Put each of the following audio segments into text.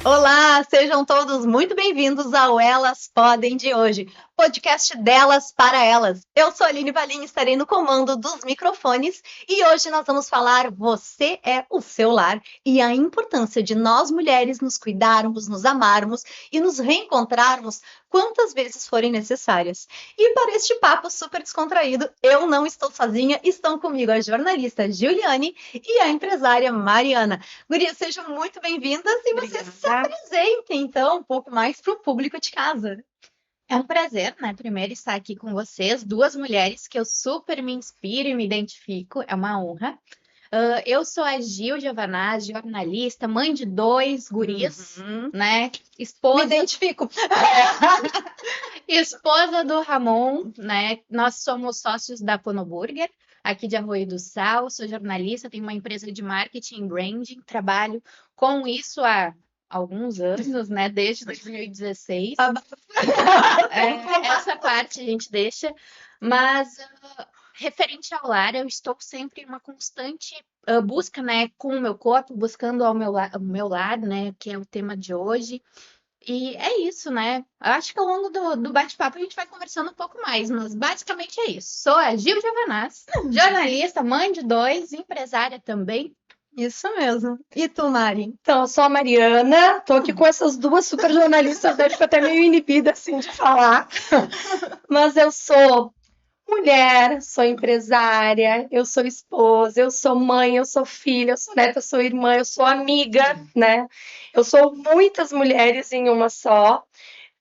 Olá, sejam todos muito bem-vindos ao Elas Podem de hoje, podcast delas para elas. Eu sou a Aline Valim, estarei no comando dos microfones e hoje nós vamos falar Você é o seu lar e a importância de nós mulheres nos cuidarmos, nos amarmos e nos reencontrarmos quantas vezes forem necessárias. E para este papo super descontraído, eu não estou sozinha, estão comigo a jornalista Giuliane e a empresária Mariana. Gurias, sejam muito bem-vindas e vocês se apresentem, então, um pouco mais para o público de casa. É um prazer, né? Primeiro estar aqui com vocês, duas mulheres que eu super me inspiro e me identifico, é uma honra. Eu sou a Gil Giovanaz, jornalista, mãe de dois guris, né? Me Esposa, identifico. esposa do Ramon, né? Nós somos sócios da Ponoburger, aqui de Arroio do Sal. Sou jornalista, tenho uma empresa de marketing e branding, trabalho com isso há alguns anos, né? Desde 2016. Essa parte a gente deixa, mas referente ao lar, eu estou sempre em uma constante busca, né, com o meu corpo, buscando o meu lar, né, que é o tema de hoje. E é isso, né? Eu acho que ao longo do bate-papo a gente vai conversando um pouco mais, mas basicamente é isso. Sou a Gil Giovanaz, jornalista, mãe de dois, empresária também. Isso mesmo. E tu, Mari? Então, eu sou a Mariana, tô aqui com essas duas super jornalistas, eu fico até meio inibida assim de falar, mas eu sou mulher, sou empresária, eu sou esposa, eu sou mãe, eu sou filha, eu sou neta, eu sou irmã, eu sou amiga, né? Eu sou muitas mulheres em uma só.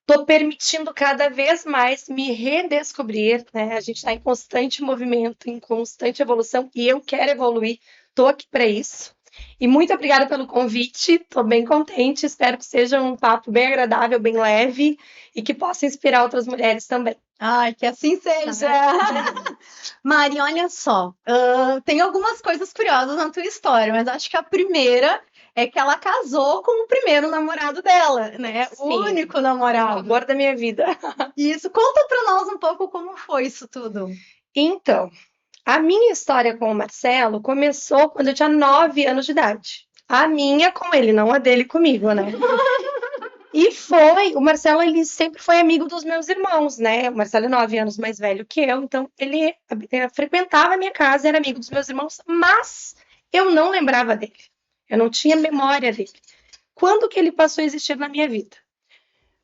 Tô permitindo cada vez mais me redescobrir, né? A gente está em constante movimento, em constante evolução e eu quero evoluir. Tô aqui para isso. E muito obrigada pelo convite, estou bem contente, espero que seja um papo bem agradável, bem leve e que possa inspirar outras mulheres também. Ai, que assim seja! Mari, olha só, tem algumas coisas curiosas na tua história, mas acho que a primeira é que ela casou com o primeiro namorado dela, né? O Sim. único O namorado. amor da minha vida. Isso, conta pra nós um pouco como foi isso tudo. Então, a minha história com o Marcelo começou quando eu tinha 9 anos de idade. A minha com ele, não a dele comigo, né? E o Marcelo, ele sempre foi amigo dos meus irmãos, né? O Marcelo é 9 anos mais velho que eu, então ele frequentava a minha casa, era amigo dos meus irmãos, mas eu não lembrava dele. Eu não tinha memória dele. Quando que ele passou a existir na minha vida?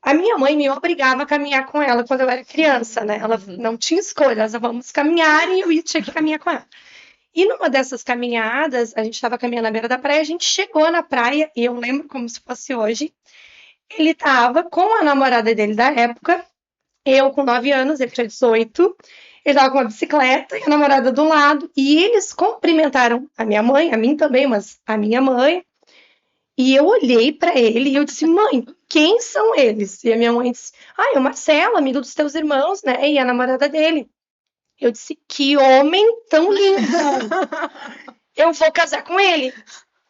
A minha mãe me obrigava a caminhar com ela quando eu era criança, né? Ela não tinha escolha, nós vamos caminhar e eu tinha que caminhar com ela. E numa dessas caminhadas, a gente estava caminhando na beira da praia, a gente chegou na praia, e eu lembro como se fosse hoje, ele estava com a namorada dele da época, eu com 9 anos, ele tinha 18, ele estava com uma bicicleta e a namorada do lado, e eles cumprimentaram a minha mãe, a mim também, mas a minha mãe, e eu olhei para ele e eu disse, mãe, quem são eles? E a minha mãe disse, é o Marcelo, amigo dos teus irmãos, né? E a namorada dele. Eu disse, que homem tão lindo! Eu vou casar com ele.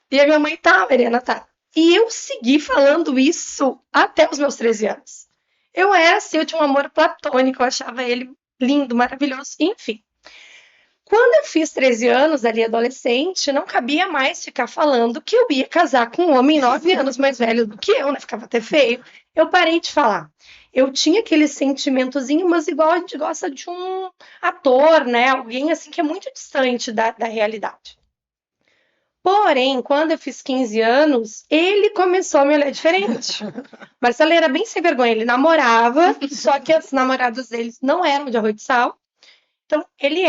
E a minha mãe, tá, Mariana, tá. E eu segui falando isso até os meus 13 anos. Eu era assim, eu tinha um amor platônico, eu achava ele lindo, maravilhoso, enfim. Quando eu fiz 13 anos, ali adolescente, não cabia mais ficar falando que eu ia casar com um homem 9 anos mais velho do que eu, né? Ficava até feio. Eu parei de falar. Eu tinha aquele sentimentozinho, mas igual a gente gosta de um ator, né? Alguém assim que é muito distante da realidade. Porém, quando eu fiz 15 anos, ele começou a me olhar diferente. Marcelo era bem sem vergonha, ele namorava, só que as namoradas deles não eram de Arroio do Sal. Então, ele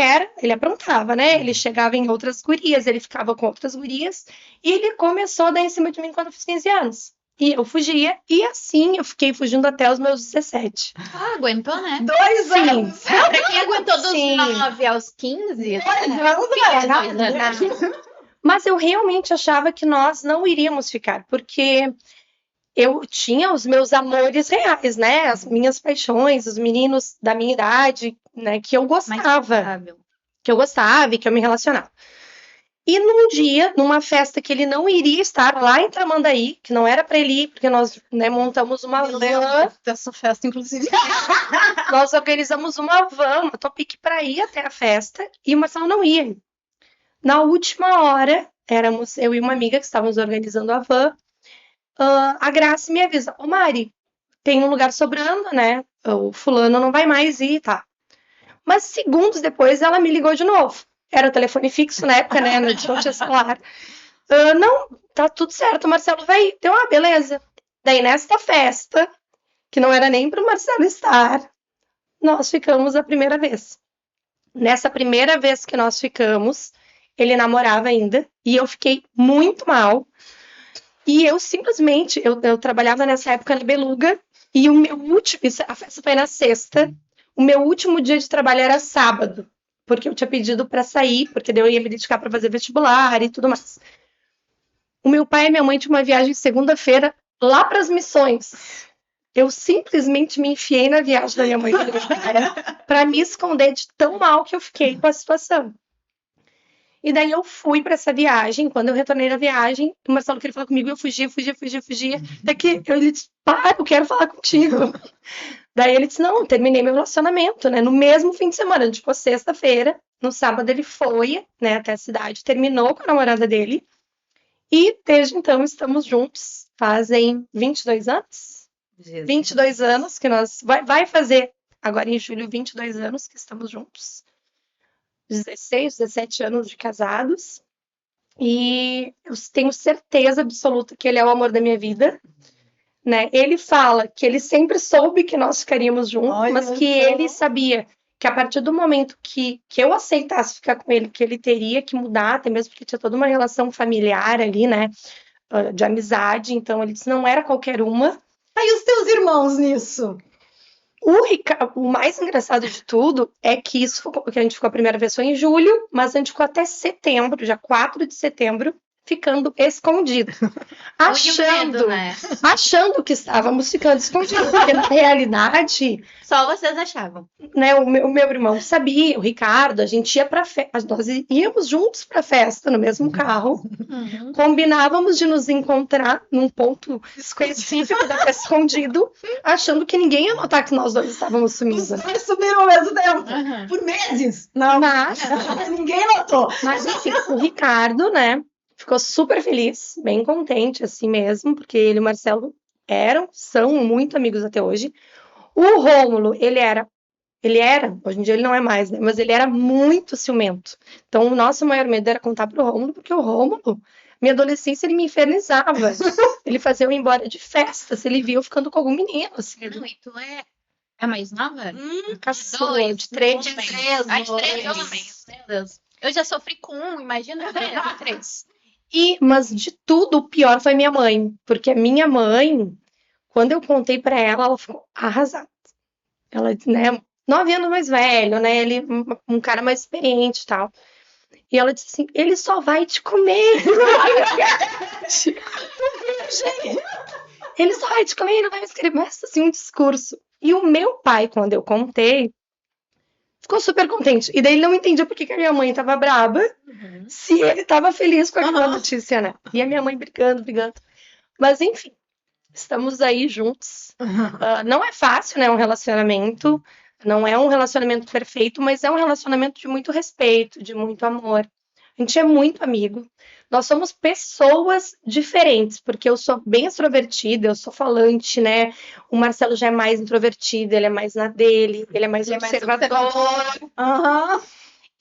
aprontava, né? Ele chegava em outras gurias, ele ficava com outras gurias, e ele começou a dar em cima de mim quando eu fiz 15 anos. E eu fugia, e assim eu fiquei fugindo até os meus 17. Aguentou, né? 2 anos! Pra quem aguentou dos Sim. 9 aos 15, Mas eu realmente achava que nós não iríamos ficar, porque eu tinha os meus amores reais, né? As minhas paixões, os meninos da minha idade, né? Que eu gostava. Que eu gostava e que eu me relacionava. E num dia, numa festa que ele não iria estar lá em Tramandaí, que não era para ele ir, porque nós, né, montamos uma van. Dessa festa, inclusive. Nós organizamos uma van, uma topic para ir até a festa, e o Marcelo não ia. Na última hora, éramos eu e uma amiga que estávamos organizando a van. a Grace me avisa, ô Mari, tem um lugar sobrando, né? O fulano não vai mais ir, tá? Mas segundos depois ela me ligou de novo. Era o telefone fixo na época, né? Não tinha celular. Não, tá tudo certo, o Marcelo vai ir. Deu, beleza. Daí nesta festa, que não era nem pro Marcelo estar, nós ficamos a primeira vez. Nessa primeira vez que nós ficamos, ele namorava ainda, e eu fiquei muito mal. E eu simplesmente, eu trabalhava nessa época na Beluga, e o meu último, a festa foi na sexta, o meu último dia de trabalho era sábado, porque eu tinha pedido para sair, porque daí eu ia me dedicar para fazer vestibular e tudo mais. O meu pai e minha mãe tinham uma viagem segunda-feira lá para as Missões. Eu simplesmente me enfiei na viagem da minha mãe para me esconder de tão mal que eu fiquei com a situação. E daí eu fui para essa viagem. Quando eu retornei da viagem, o Marcelo queria falar comigo, eu fugia. Até que ele disse, eu quero falar contigo. Daí ele disse, não, terminei meu relacionamento, né? No mesmo fim de semana, tipo, sexta-feira, no sábado ele foi, né, até a cidade, terminou com a namorada dele. E desde então estamos juntos, fazem 22 anos. Jesus. 22 anos que nós... Vai fazer agora em julho 22 anos que estamos juntos. 16, 17 anos de casados, e eu tenho certeza absoluta que ele é o amor da minha vida, né? Ele fala que ele sempre soube que nós ficaríamos juntos, mas que ele sabia que a partir do momento que eu aceitasse ficar com ele, que ele teria que mudar, até mesmo porque tinha toda uma relação familiar ali, né? De amizade, então ele disse, não era qualquer uma. Aí os teus irmãos nisso? O mais engraçado de tudo é que isso que a gente ficou a primeira vez foi em julho, mas a gente ficou até setembro, já 4 de setembro, ficando escondido. Achando que estávamos ficando escondidos, porque na realidade... Só vocês achavam. Né, o meu irmão sabia, o Ricardo, a gente ia pra festa, nós íamos juntos pra festa, no mesmo carro, combinávamos de nos encontrar num ponto específico da festa escondido, achando que ninguém ia notar que nós dois estávamos sumidos. Os dois sumiram ao mesmo tempo, por meses. Não. Mas ninguém notou. Mas enfim, o Ricardo, né, ficou super feliz, bem contente assim mesmo, porque ele e o Marcelo são muito amigos até hoje. O Rômulo, ele era, hoje em dia ele não é mais, né? Mas ele era muito ciumento. Então, o nosso maior medo era contar pro Rômulo, porque o Rômulo, minha adolescência, ele me infernizava. Ele fazia eu ir embora de festa, se ele via eu ficando com algum menino, assim. Não, e tu é a mais nova? Caçula, de 3. De 3 homens, meu Deus. Eu já sofri com um, imagina 3. Mas de tudo, o pior foi minha mãe, porque a minha mãe, quando eu contei pra ela, ela ficou arrasada. Ela, né, 9 anos mais velho, né, ele, um cara mais experiente e tal. E ela disse assim, ele só vai te comer. Ele só vai te comer, ele não vai me escrever. Mas, assim, um discurso. E o meu pai, quando eu contei, ficou super contente. E daí ele não entendia por que a minha mãe tava braba, se ele tava feliz com aquela notícia, né? E a minha mãe brigando. Mas, enfim, estamos aí juntos. Não é fácil, né, um relacionamento. Não é um relacionamento perfeito, mas é um relacionamento de muito respeito, de muito amor. A gente é muito amigo. Nós somos pessoas diferentes, porque eu sou bem extrovertida, eu sou falante, né? O Marcelo já é mais introvertido, ele é mais na dele, ele é mais observador.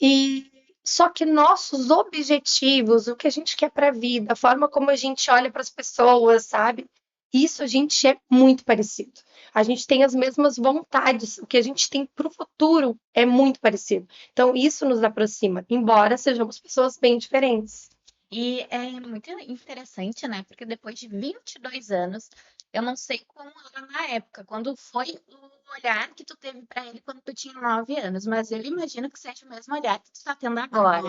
E só que nossos objetivos, o que a gente quer para a vida, a forma como a gente olha para as pessoas, sabe? Isso a gente é muito parecido. A gente tem as mesmas vontades, o que a gente tem para o futuro é muito parecido. Então, isso nos aproxima, embora sejamos pessoas bem diferentes. E é muito interessante, né? Porque depois de 22 anos, eu não sei como era na época, quando foi o olhar que tu teve para ele quando tu tinha 9 anos, mas eu imagino que seja o mesmo olhar que tu tá tendo agora.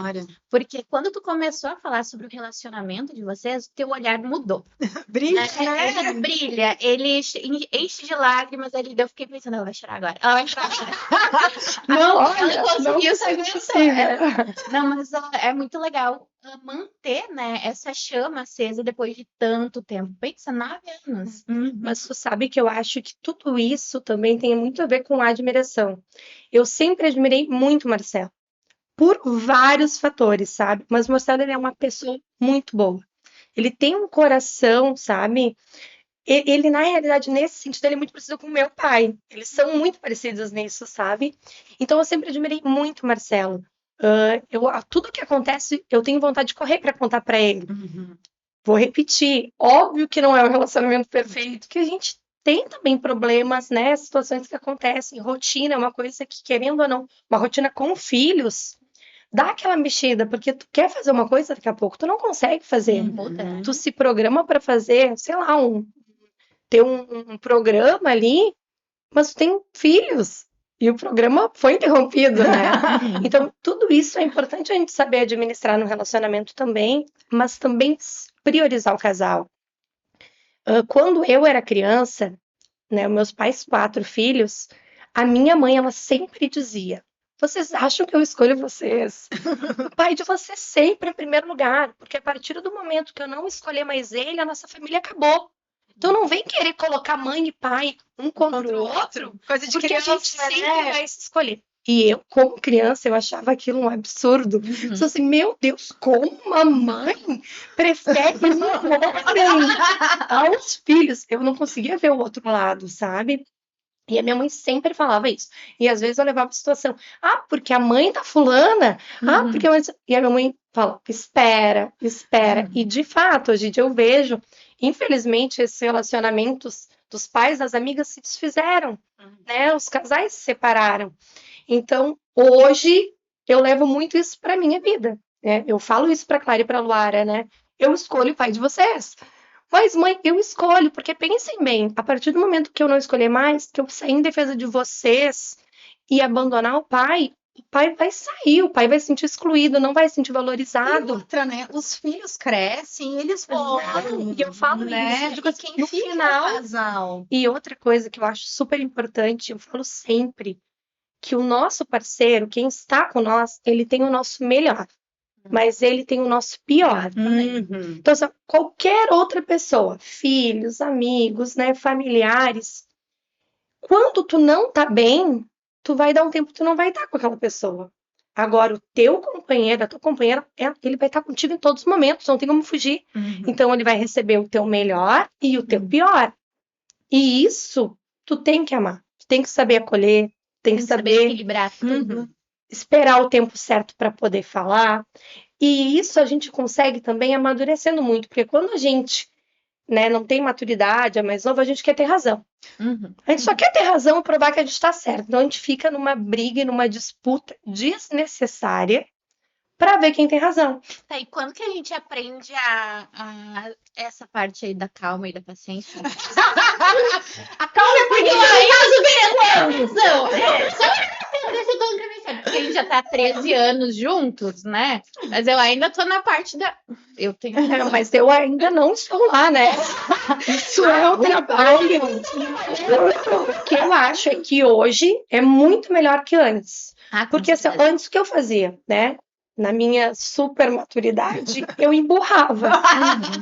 Porque quando tu começou a falar sobre o relacionamento de vocês, o teu olhar mudou. Brilha, né? Ele brilha, ele enche de lágrimas ali. Eu fiquei pensando, ela vai chorar agora. Ela vai chorar agora. Não conseguiu se aguentar. Não, mas é muito legal manter, né, essa chama acesa depois de tanto tempo. Pensa, 9 anos. Mas tu sabe que eu acho que tudo isso também tem muito a ver com a admiração. Eu sempre admirei muito o Marcelo, por vários fatores, sabe? Mas o Marcelo, ele é uma pessoa muito boa. ele tem um coração, sabe? Ele, na realidade, nesse sentido, ele é muito parecido com o meu pai. Eles são muito parecidos nisso, sabe? Então, eu sempre admirei muito o Marcelo. Tudo que acontece, eu tenho vontade de correr para contar para ele. Vou repetir. Óbvio que não é um relacionamento perfeito, que a gente tem também problemas, né? Situações que acontecem. Rotina é uma coisa que, querendo ou não, uma rotina com filhos, dá aquela mexida, porque tu quer fazer uma coisa daqui a pouco, tu não consegue fazer. Muda. Tu se programa para fazer, sei lá, ter um programa ali, mas tu tem filhos e o programa foi interrompido, né? Então, tudo isso é importante a gente saber administrar no relacionamento também, mas também priorizar o casal. Quando eu era criança, né, meus pais, 4 filhos, a minha mãe, ela sempre dizia: vocês acham que eu escolho vocês? O pai de vocês sempre em primeiro lugar, porque a partir do momento que eu não escolher mais ele, a nossa família acabou. Então não vem querer colocar mãe e pai um contra o outro, Coisa de porque criança, a gente sempre né? vai se escolher. E eu, como criança, eu achava aquilo um absurdo. Só assim, meu Deus, como uma mãe prefere um homem aos filhos? Eu não conseguia ver o outro lado, sabe? E a minha mãe sempre falava isso. E às vezes eu levava a situação: porque a mãe da fulana, porque a mãe... E a minha mãe fala: espera. E de fato, hoje em dia eu vejo, infelizmente, esses relacionamentos dos pais das amigas se desfizeram, né? Os casais se separaram. Então, hoje eu levo muito isso para minha vida, né? Eu falo isso para Clara e para Luara, né? Eu escolho o pai de vocês. Mas, mãe, eu escolho, porque pensem bem, a partir do momento que eu não escolher mais, que eu sair em defesa de vocês e abandonar o pai vai sair, o pai vai se sentir excluído, não vai se sentir E valorizado. outra, né? Os filhos crescem, eles vão. E eu falo né? isso, eu digo E assim, quem no fica final. é o casal. E outra coisa que eu acho super importante, eu falo sempre, que o nosso parceiro, quem está com nós, ele tem o nosso melhor, mas ele tem o nosso pior. Então, assim, qualquer outra pessoa, filhos, amigos, né, familiares, quando tu não tá bem, tu vai dar um tempo que tu não vai estar com aquela pessoa. Agora, o teu companheiro, a tua companheira, ele vai estar contigo em todos os momentos, não tem como fugir. Então, ele vai receber o teu melhor e o teu pior. E isso, tu tem que amar. Tu tem que saber acolher, tem que saber equilibrar tudo. esperar o tempo certo para poder falar. E isso a gente consegue também amadurecendo muito, porque quando a gente, né, não tem maturidade, é mais novo, a gente quer ter razão. A gente só quer ter razão e provar que a gente está certo. Então a gente fica numa briga e numa disputa desnecessária para ver quem tem razão. Tá, e quando que a gente aprende essa parte aí da calma e da paciência? A calma é porque Não, deixa eu tô porque a gente já tá há 13 anos juntos, né? Mas eu ainda tô na parte da... Eu tenho... Mas eu ainda não estou lá, né? Isso é o trabalho. O que eu acho é que hoje é muito melhor que antes. Porque assim, antes o que eu fazia, né? Na minha super maturidade, eu emburrava.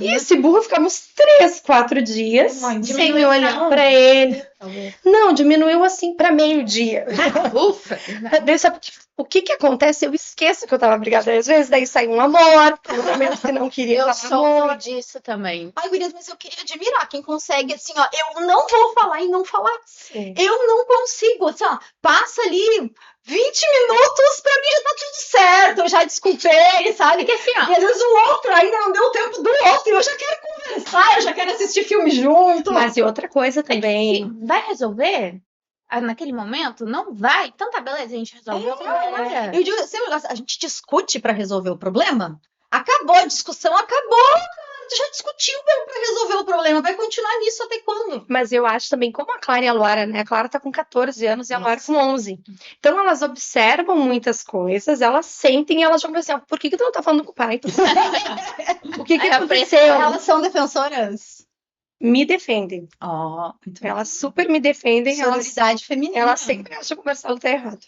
E esse burro ficava uns 3, 4 dias sem olhar para ele. Não, diminuiu assim para meio-dia. Ufa! O que acontece? Eu esqueço que eu tava brigada. Às vezes daí sai um amor, pelo menos que não queria Eu falar sofro amor. disso também. Ai, gurias, mas eu queria admirar quem consegue, assim, ó, eu não vou falar e não falar. Sim. Eu não consigo, assim, ó, passa ali 20 minutos, pra mim já tá tudo certo, eu já desculpei, sabe? Porque assim, ó, E às vezes o outro ainda não deu tempo do outro, e eu já quero conversar, eu já quero assistir filme junto. Mas e outra coisa também. vai resolver? Naquele momento? Não vai? Então tá, beleza, a gente resolveu outra hora. Eu digo, sempre, a gente discute pra resolver o problema? Acabou a discussão, acabou, cara. Tu já discutiu pra resolver o problema, vai continuar nisso até quando? Mas eu acho também, como a Clara e a Luara, né? A Clara tá com 14 anos e a Luara com 11. Então elas observam muitas coisas, elas sentem e elas vão pensar, por que tu não tá falando com o pai? O que aconteceu? Elas são defensoras? Me defendem. Ó, Elas super me defendem. Sororidade feminina. Elas sempre acham que o Marcelo tá errado.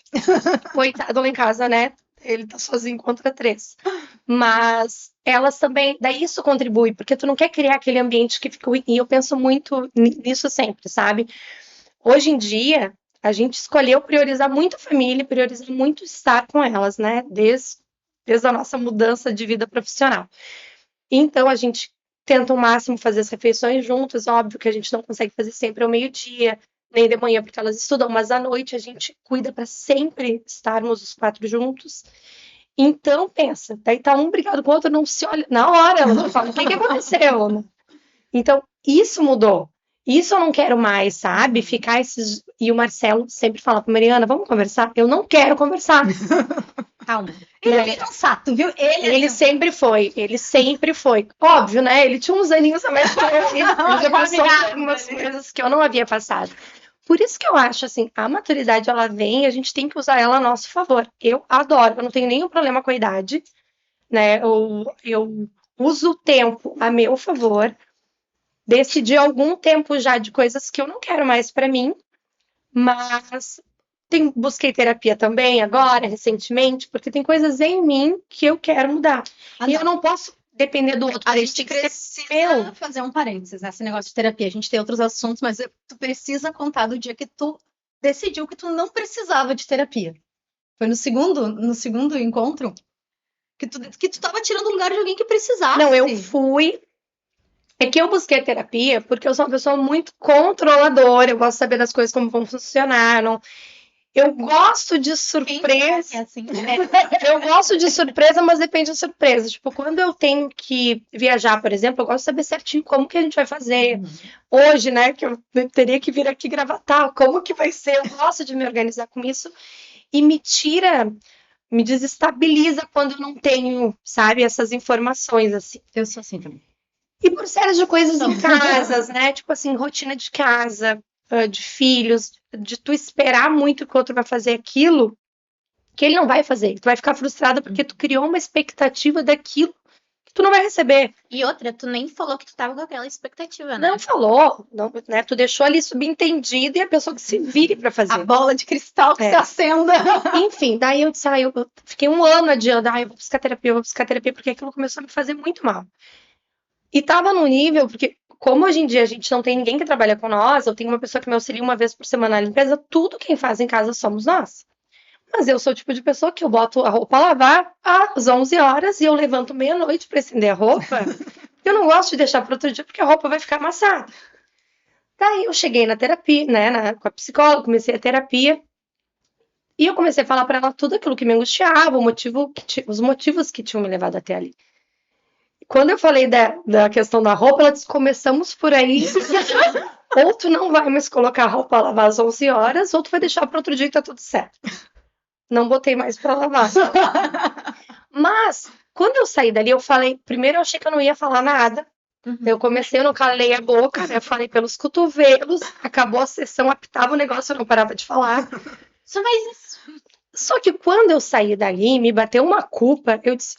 Coitado lá em casa, né? Ele tá sozinho contra 3. Mas elas também, daí isso contribui, porque tu não quer criar aquele ambiente que fica ruim. E eu penso muito nisso sempre, sabe? Hoje em dia, a gente escolheu priorizar muito a família, priorizar muito estar com elas, né? Desde a nossa mudança de vida profissional. Então, a gente tenta ao máximo fazer as refeições juntas. Óbvio que a gente não consegue fazer sempre ao meio-dia, nem de manhã, porque elas estudam, mas à noite a gente cuida para sempre estarmos os 4 juntos. Então, pensa, daí tá um brigado com o outro, não se olha. Na hora, ela já fala, o que que aconteceu? Então, isso mudou. Isso eu não quero mais, sabe? Ficar esses. E o Marcelo sempre fala pra Mariana, vamos conversar? Eu não quero conversar. Calma. Ele é bem sensato, viu? Ele sempre foi, ele sempre foi. Óbvio, né? Ele tinha uns aninhos a mais que eu. Ele já passou por algumas coisas que eu não havia passado. Por isso que eu acho, assim, a maturidade, ela vem, a gente tem que usar ela a nosso favor. Eu adoro, eu não tenho nenhum problema com a idade, né? Eu uso o tempo a meu favor. Decidi há algum tempo já de coisas que eu não quero mais pra mim, mas busquei terapia também agora, recentemente, porque tem coisas em mim que eu quero mudar. E eu não posso depender do outro. A gente precisa fazer um parênteses nesse negócio de terapia. A gente tem outros assuntos, mas tu precisa contar do dia que tu decidiu que tu não precisava de terapia. Foi no segundo encontro que tu tava tirando o lugar de alguém que precisasse. Não, eu fui. É que eu busquei terapia porque eu sou uma pessoa muito controladora, eu gosto de saber das coisas como vão funcionar. Eu gosto de surpresa. É assim, Eu gosto de surpresa, mas depende da surpresa. Tipo, quando eu tenho que viajar, por exemplo, eu gosto de saber certinho como que a gente vai fazer. Hoje, né, que eu teria que vir aqui gravar, tá, como que vai ser? Eu gosto de me organizar com isso e me desestabiliza quando eu não tenho, sabe, essas informações, assim. Eu sou assim também. E por séries de coisas em casas, né? Tipo assim, rotina de casa, de filhos, de tu esperar muito que o outro vai fazer aquilo que ele não vai fazer. Tu vai ficar frustrada porque tu criou uma expectativa daquilo que tu não vai receber. E outra, tu nem falou que tu tava com aquela expectativa, né? Não falou, não, né? Tu deixou ali subentendido e a pessoa que se vire pra fazer. A bola de cristal que se acenda. Enfim, daí eu disse, eu fiquei um ano adiando, eu vou buscar terapia, porque aquilo começou a me fazer muito mal. E tava no nível, porque como hoje em dia a gente não tem ninguém que trabalha com nós, eu tenho uma pessoa que me auxilia uma vez por semana na limpeza, tudo quem faz em casa somos nós. Mas eu sou o tipo de pessoa que eu boto a roupa a lavar às 11 horas e eu levanto meia-noite para estender a roupa. Eu não gosto de deixar para outro dia porque a roupa vai ficar amassada. Daí eu cheguei na terapia, né, com a psicóloga, comecei a terapia. E eu comecei a falar para ela tudo aquilo que me angustiava, os motivos que tinham me levado até ali. Quando eu falei da questão da roupa, ela disse, começamos por aí. Ou tu não vai mais colocar a roupa a lavar às 11 horas, ou tu vai deixar para outro dia que tá tudo certo. Não botei mais para lavar. Mas, quando eu saí dali, eu falei... Primeiro eu achei que eu não ia falar nada. Eu comecei, eu não calei a boca, né? Eu falei pelos cotovelos. Acabou a sessão, apitava o negócio, eu não parava de falar. Só que quando eu saí dali, me bateu uma culpa, eu disse,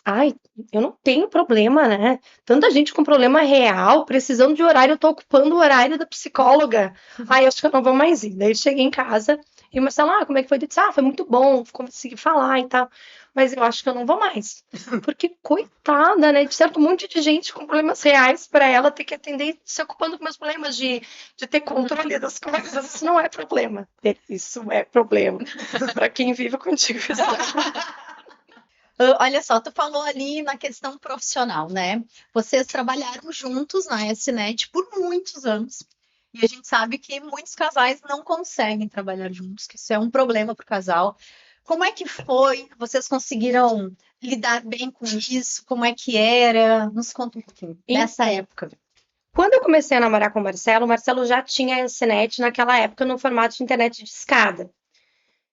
eu não tenho problema, né? Tanta gente com problema real, precisando de horário, eu tô ocupando o horário da psicóloga. Acho que eu não vou mais ir. Daí cheguei em casa e o Marcelo, como é que foi? Eu disse, foi muito bom, consegui falar e tal. Mas eu acho que eu não vou mais. Porque, coitada, né? De certo, um monte de gente com problemas reais para ela ter que atender se ocupando com meus problemas de ter controle das coisas. Isso não é problema. Isso é problema. Para quem vive contigo. Olha só, tu falou ali na questão profissional, né? Vocês trabalharam juntos na SNET por muitos anos. E a gente sabe que muitos casais não conseguem trabalhar juntos, que isso é um problema para o casal. Como é que foi? Vocês conseguiram lidar bem com isso? Como é que era? Nos conta um pouquinho dessa época. Quando eu comecei a namorar com o Marcelo já tinha a SNET naquela época no formato de internet de escada.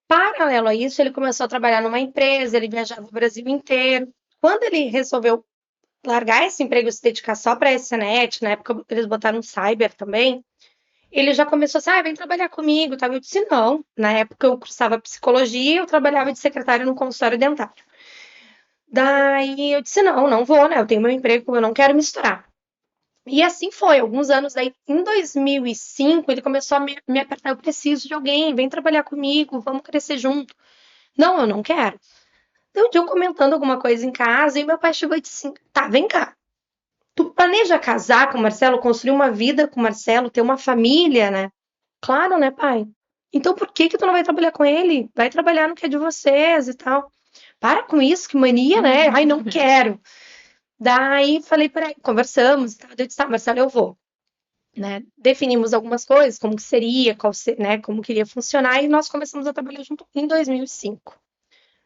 Paralelo a isso, ele começou a trabalhar numa empresa, ele viajava o Brasil inteiro. Quando ele resolveu largar esse emprego e se dedicar só para a SNET, na época eles botaram cyber também, ele já começou assim, vem trabalhar comigo, tá? Eu disse, não. Na época eu cursava psicologia e eu trabalhava de secretária no consultório dentário. Daí eu disse, não vou, né? Eu tenho meu emprego, eu não quero misturar. E assim foi, alguns anos daí, em 2005, ele começou a me apertar, eu preciso de alguém, vem trabalhar comigo, vamos crescer junto. Não, eu não quero. Então, um dia eu comentando alguma coisa em casa, e meu pai chegou e disse assim, tá, vem cá. Tu planeja casar com o Marcelo, construir uma vida com o Marcelo, ter uma família, né? Claro, né, pai? Então por que tu não vai trabalhar com ele? Vai trabalhar no que é de vocês e tal. Para com isso, que mania, né? Não quero. Daí falei para ele, conversamos, e tal, eu disse, tá, Marcelo, eu vou. Né? Definimos algumas coisas, como que seria, né, como que iria funcionar, e nós começamos a trabalhar junto em 2005.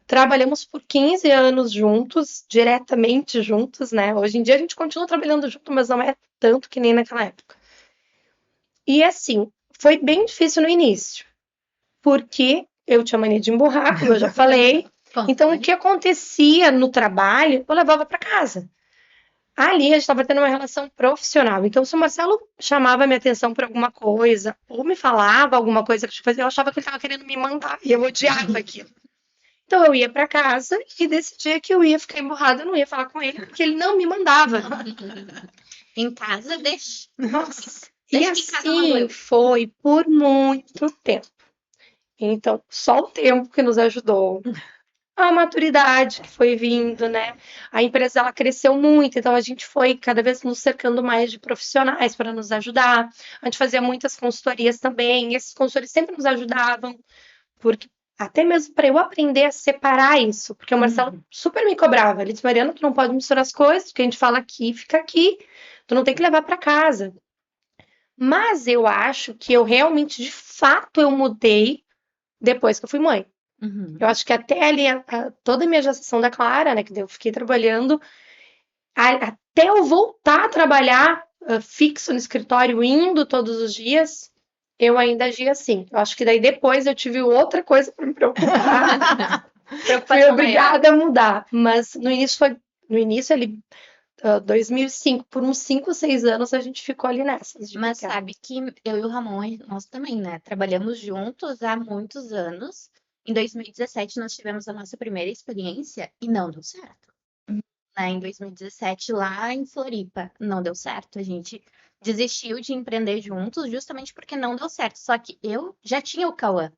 Trabalhamos por 15 anos juntos, diretamente juntos, né? Hoje em dia a gente continua trabalhando junto, mas não é tanto que nem naquela época. E assim, foi bem difícil no início, porque eu tinha mania de emburrar, como eu já falei. Então, o que acontecia no trabalho, eu levava para casa. Ali a gente estava tendo uma relação profissional. Então, se o Marcelo chamava minha atenção por alguma coisa, ou me falava alguma coisa que eu tinha que fazer, eu achava que ele estava querendo me mandar, e eu odiava aquilo. Então, eu ia para casa e decidia que eu ia ficar emburrada, eu não ia falar com ele, porque ele não me mandava. Em casa, deixa. Nossa. E Deixa que cada um assim aguenta. foi por muito tempo. Então, só o tempo que nos ajudou. A maturidade que foi vindo, né? A empresa ela cresceu muito, então a gente foi cada vez nos cercando mais de profissionais para nos ajudar. A gente fazia muitas consultorias também, e esses consultores sempre nos ajudavam, porque até mesmo para eu aprender a separar isso, porque o Marcelo super me cobrava. Ele disse, Mariana, tu não pode misturar as coisas, o que a gente fala aqui, fica aqui. Tu não tem que levar para casa. Mas eu acho que eu realmente, de fato, eu mudei depois que eu fui mãe. Eu acho que até ali, toda a minha gestação da Clara, né, que eu fiquei trabalhando, até eu voltar a trabalhar fixo no escritório, indo todos os dias, eu ainda agia assim. Eu acho que daí depois eu tive outra coisa para me preocupar. Eu fui obrigada a mudar. Mas no início ali, 2005, por uns 5, 6 anos, a gente ficou ali nessas. Mas sabe que eu e o Ramon, nós também, né? Trabalhamos juntos há muitos anos. Em 2017, nós tivemos a nossa primeira experiência e não deu certo. Né? Em 2017, lá em Floripa, não deu certo. A gente desistiu de empreender juntos justamente porque não deu certo. Só que eu já tinha o Cauã,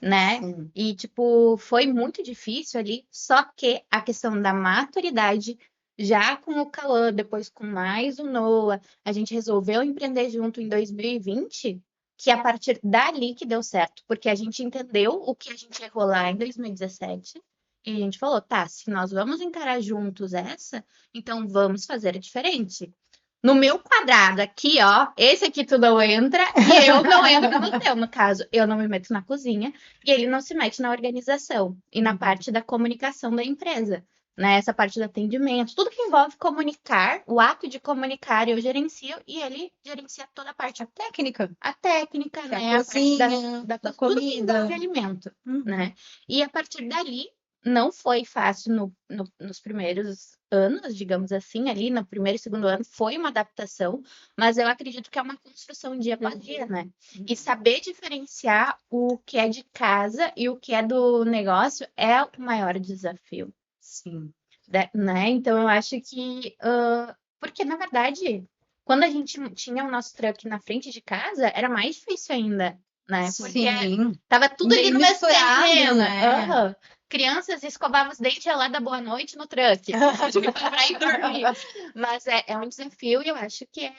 né? E, tipo, foi muito difícil ali. Só que a questão da maturidade, já com o Cauã, depois com mais o Noah, a gente resolveu empreender junto em 2020, que é a partir dali que deu certo, porque a gente entendeu o que a gente errou lá em 2017 e a gente falou, tá, se nós vamos encarar juntos essa, então vamos fazer diferente. No meu quadrado aqui, ó, esse aqui tu não entra e eu não entro no teu. No caso, eu não me meto na cozinha e ele não se mete na organização e na parte da comunicação da empresa, né? Essa parte do atendimento, tudo que envolve comunicar, o ato de comunicar eu gerencio e ele gerencia toda a parte Técnica. a técnica, né? A cozinha, da da tudo que comida. envolve alimento, né? E a partir dali, não foi fácil nos primeiros anos, digamos assim, ali no primeiro e segundo ano, foi uma adaptação, mas eu acredito que é uma construção dia após dia, né? E saber diferenciar o que é de casa e o que é do negócio é o maior desafio. Sim. Né? Então, eu acho que... porque, na verdade, quando a gente tinha o nosso truck na frente de casa, era mais difícil ainda, né? Porque Sim. tava tudo ali Meio no mesmo misturado, terreno. né? Aham. Crianças escovavam os dentes lá da boa noite no truck, pra ir dormir. Mas é um desafio e eu acho que é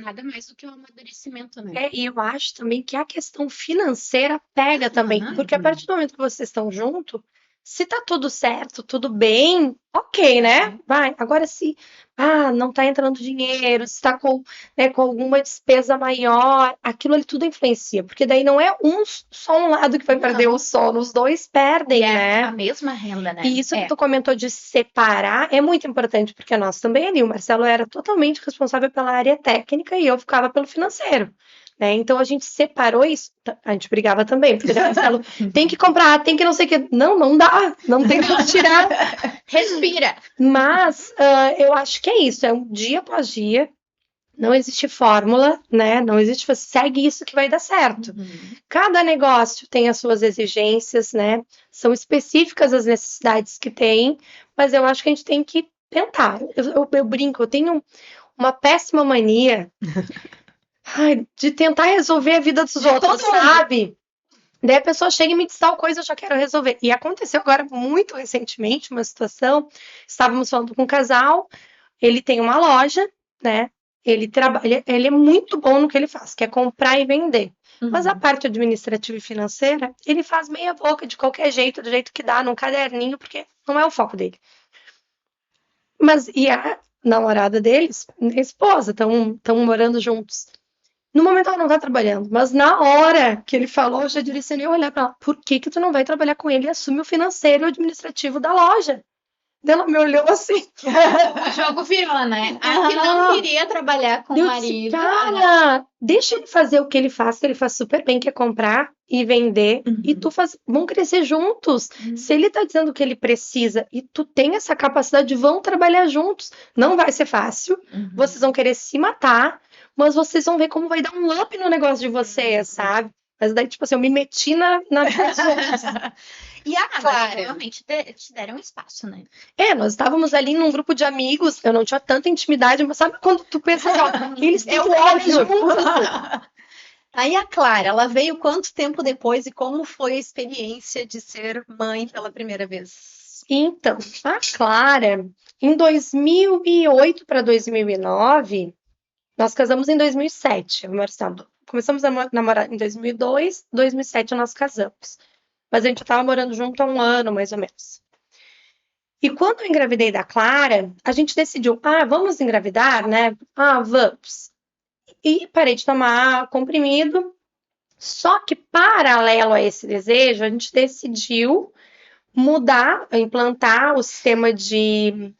nada mais do que o amadurecimento, né? E eu acho também que a questão financeira pega também, porque a partir do momento que vocês estão juntos, se tá tudo certo, tudo bem, ok, né? Vai. Agora, se não tá entrando dinheiro, se tá com alguma despesa maior, aquilo ali tudo influencia, porque daí não é só um lado que vai perder o sono, os dois perdem, E é né? a mesma renda, né? E isso que tu comentou de separar é muito importante, porque nós também ali, o Marcelo era totalmente responsável pela área técnica e eu ficava pelo financeiro, né? Então a gente separou isso, a gente brigava também, porque o Marcelo tem que comprar, tem que não sei o que. Não dá, não tem como tirar. Respira! Mas eu acho que é isso, é um dia após dia. Não existe fórmula, né? Não existe, você segue isso que vai dar certo. Cada negócio tem as suas exigências, né? São específicas as necessidades que tem, mas eu acho que a gente tem que tentar. Eu brinco, eu tenho uma péssima mania de tentar resolver a vida dos outros, sabe? Daí a pessoa chega e me diz tal coisa, eu já quero resolver. E aconteceu agora muito recentemente uma situação, estávamos falando com um casal, ele tem uma loja, né? Ele trabalha, ele é muito bom no que ele faz, que é comprar e vender. Mas a parte administrativa e financeira, ele faz meia boca, de qualquer jeito, do jeito que dá, num caderninho, porque não é o foco dele. Mas, e a namorada deles, a esposa, estão morando juntos. No momento ela não tá trabalhando, mas na hora que ele falou, eu já direcionei olhar pra ela, por que tu não vai trabalhar com ele e assume o financeiro e o administrativo da loja? Daí ela me olhou assim. O jogo virou, né? A que não queria trabalhar com o Eu disse, marido. cara, deixa ele fazer o que ele faz super bem, que é comprar e vender, e tu vão crescer juntos. Se ele tá dizendo que ele precisa e tu tem essa capacidade, vão trabalhar juntos. Não vai ser fácil, vocês vão querer se matar, mas vocês vão ver como vai dar um up no negócio de vocês, sabe? Mas daí, tipo assim, eu me meti na vida dos outros. E a Mas Clara? realmente te deram espaço, né? Nós estávamos ali num grupo de amigos, eu não tinha tanta intimidade, mas sabe quando tu pensa assim, ó, eles têm que trabalhar juntos. Aí a Clara, ela veio quanto tempo depois e como foi a experiência de ser mãe pela primeira vez? Então, a Clara, em 2008 para 2009, nós casamos em 2007, Marcelo. Começamos a namorar em 2002, 2007 nós casamos. Mas a gente já estava morando junto há um ano, mais ou menos. E quando eu engravidei da Clara, a gente decidiu, vamos engravidar, né? Vamos. E parei de tomar comprimido. Só que, paralelo a esse desejo, a gente decidiu mudar, implantar o sistema de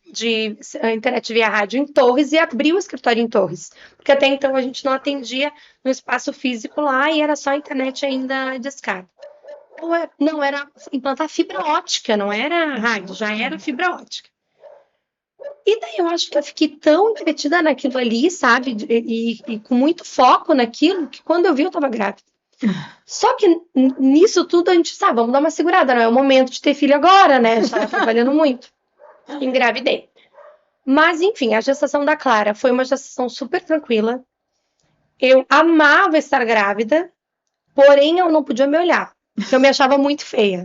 internet via rádio em Torres e abrir o escritório em Torres. Porque até então a gente não atendia no espaço físico lá e era só a internet ainda de escada. Não, era implantar fibra ótica, não era rádio, já era fibra ótica. E daí eu acho que eu fiquei tão entretida naquilo ali, sabe? E com muito foco naquilo, que quando eu vi eu tava grávida. Só que nisso tudo a gente sabe, vamos dar uma segurada, não é o momento de ter filho agora, né? Já tava trabalhando muito. Engravidei. Mas, enfim, a gestação da Clara foi uma gestação super tranquila. Eu amava estar grávida, porém eu não podia me olhar, porque eu me achava muito feia.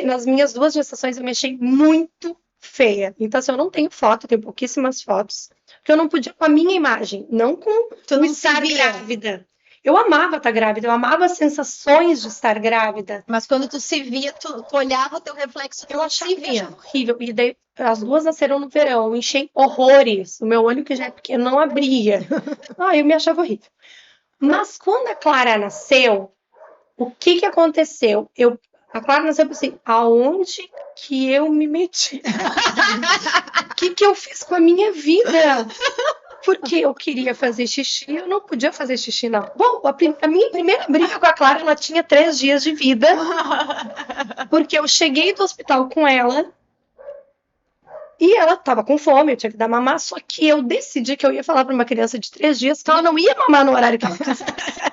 Nas minhas 2 gestações, eu me achei muito feia. Então, assim, eu não tenho foto, eu tenho pouquíssimas fotos, porque eu não podia com a minha imagem, não com estar grávida. Eu amava estar grávida, eu amava as sensações de estar grávida. Mas quando tu se via, tu olhava o teu reflexo, tu se via. Horrível. E daí, as 2 nasceram no verão, eu enchei horrores. O meu olho, que já é pequeno, não abria. Eu me achava horrível. Mas quando a Clara nasceu, o que aconteceu? A Clara nasceu assim, aonde que eu me meti? O que eu fiz com a minha vida? Porque eu queria fazer xixi, eu não podia fazer xixi, não. Bom, a minha primeira briga com a Clara, ela tinha 3 dias de vida. Porque eu cheguei do hospital com ela e ela tava com fome, eu tinha que dar mamar, só que eu decidi que eu ia falar para uma criança de 3 dias que ela não ia mamar no horário que ela quisesse.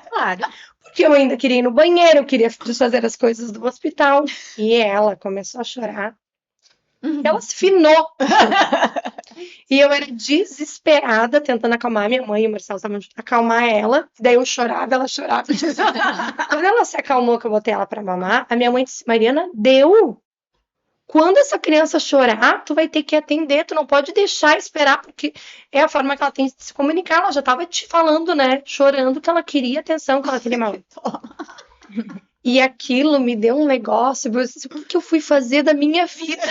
Claro. Porque eu ainda queria ir no banheiro, eu queria desfazer as coisas do hospital. E ela começou a chorar. Ela se finou. E eu era desesperada, tentando acalmar minha mãe e o Marcelo estavam acalmar ela. Daí eu chorava, ela chorava. Quando ela se acalmou, que eu botei ela pra mamar, a minha mãe disse, Mariana, deu. Quando essa criança chorar, tu vai ter que atender, tu não pode deixar esperar, porque é a forma que ela tem de se comunicar. Ela já tava te falando, né, chorando, que ela queria atenção, que ela queria mal. E aquilo me deu um negócio, o que eu fui fazer da minha vida?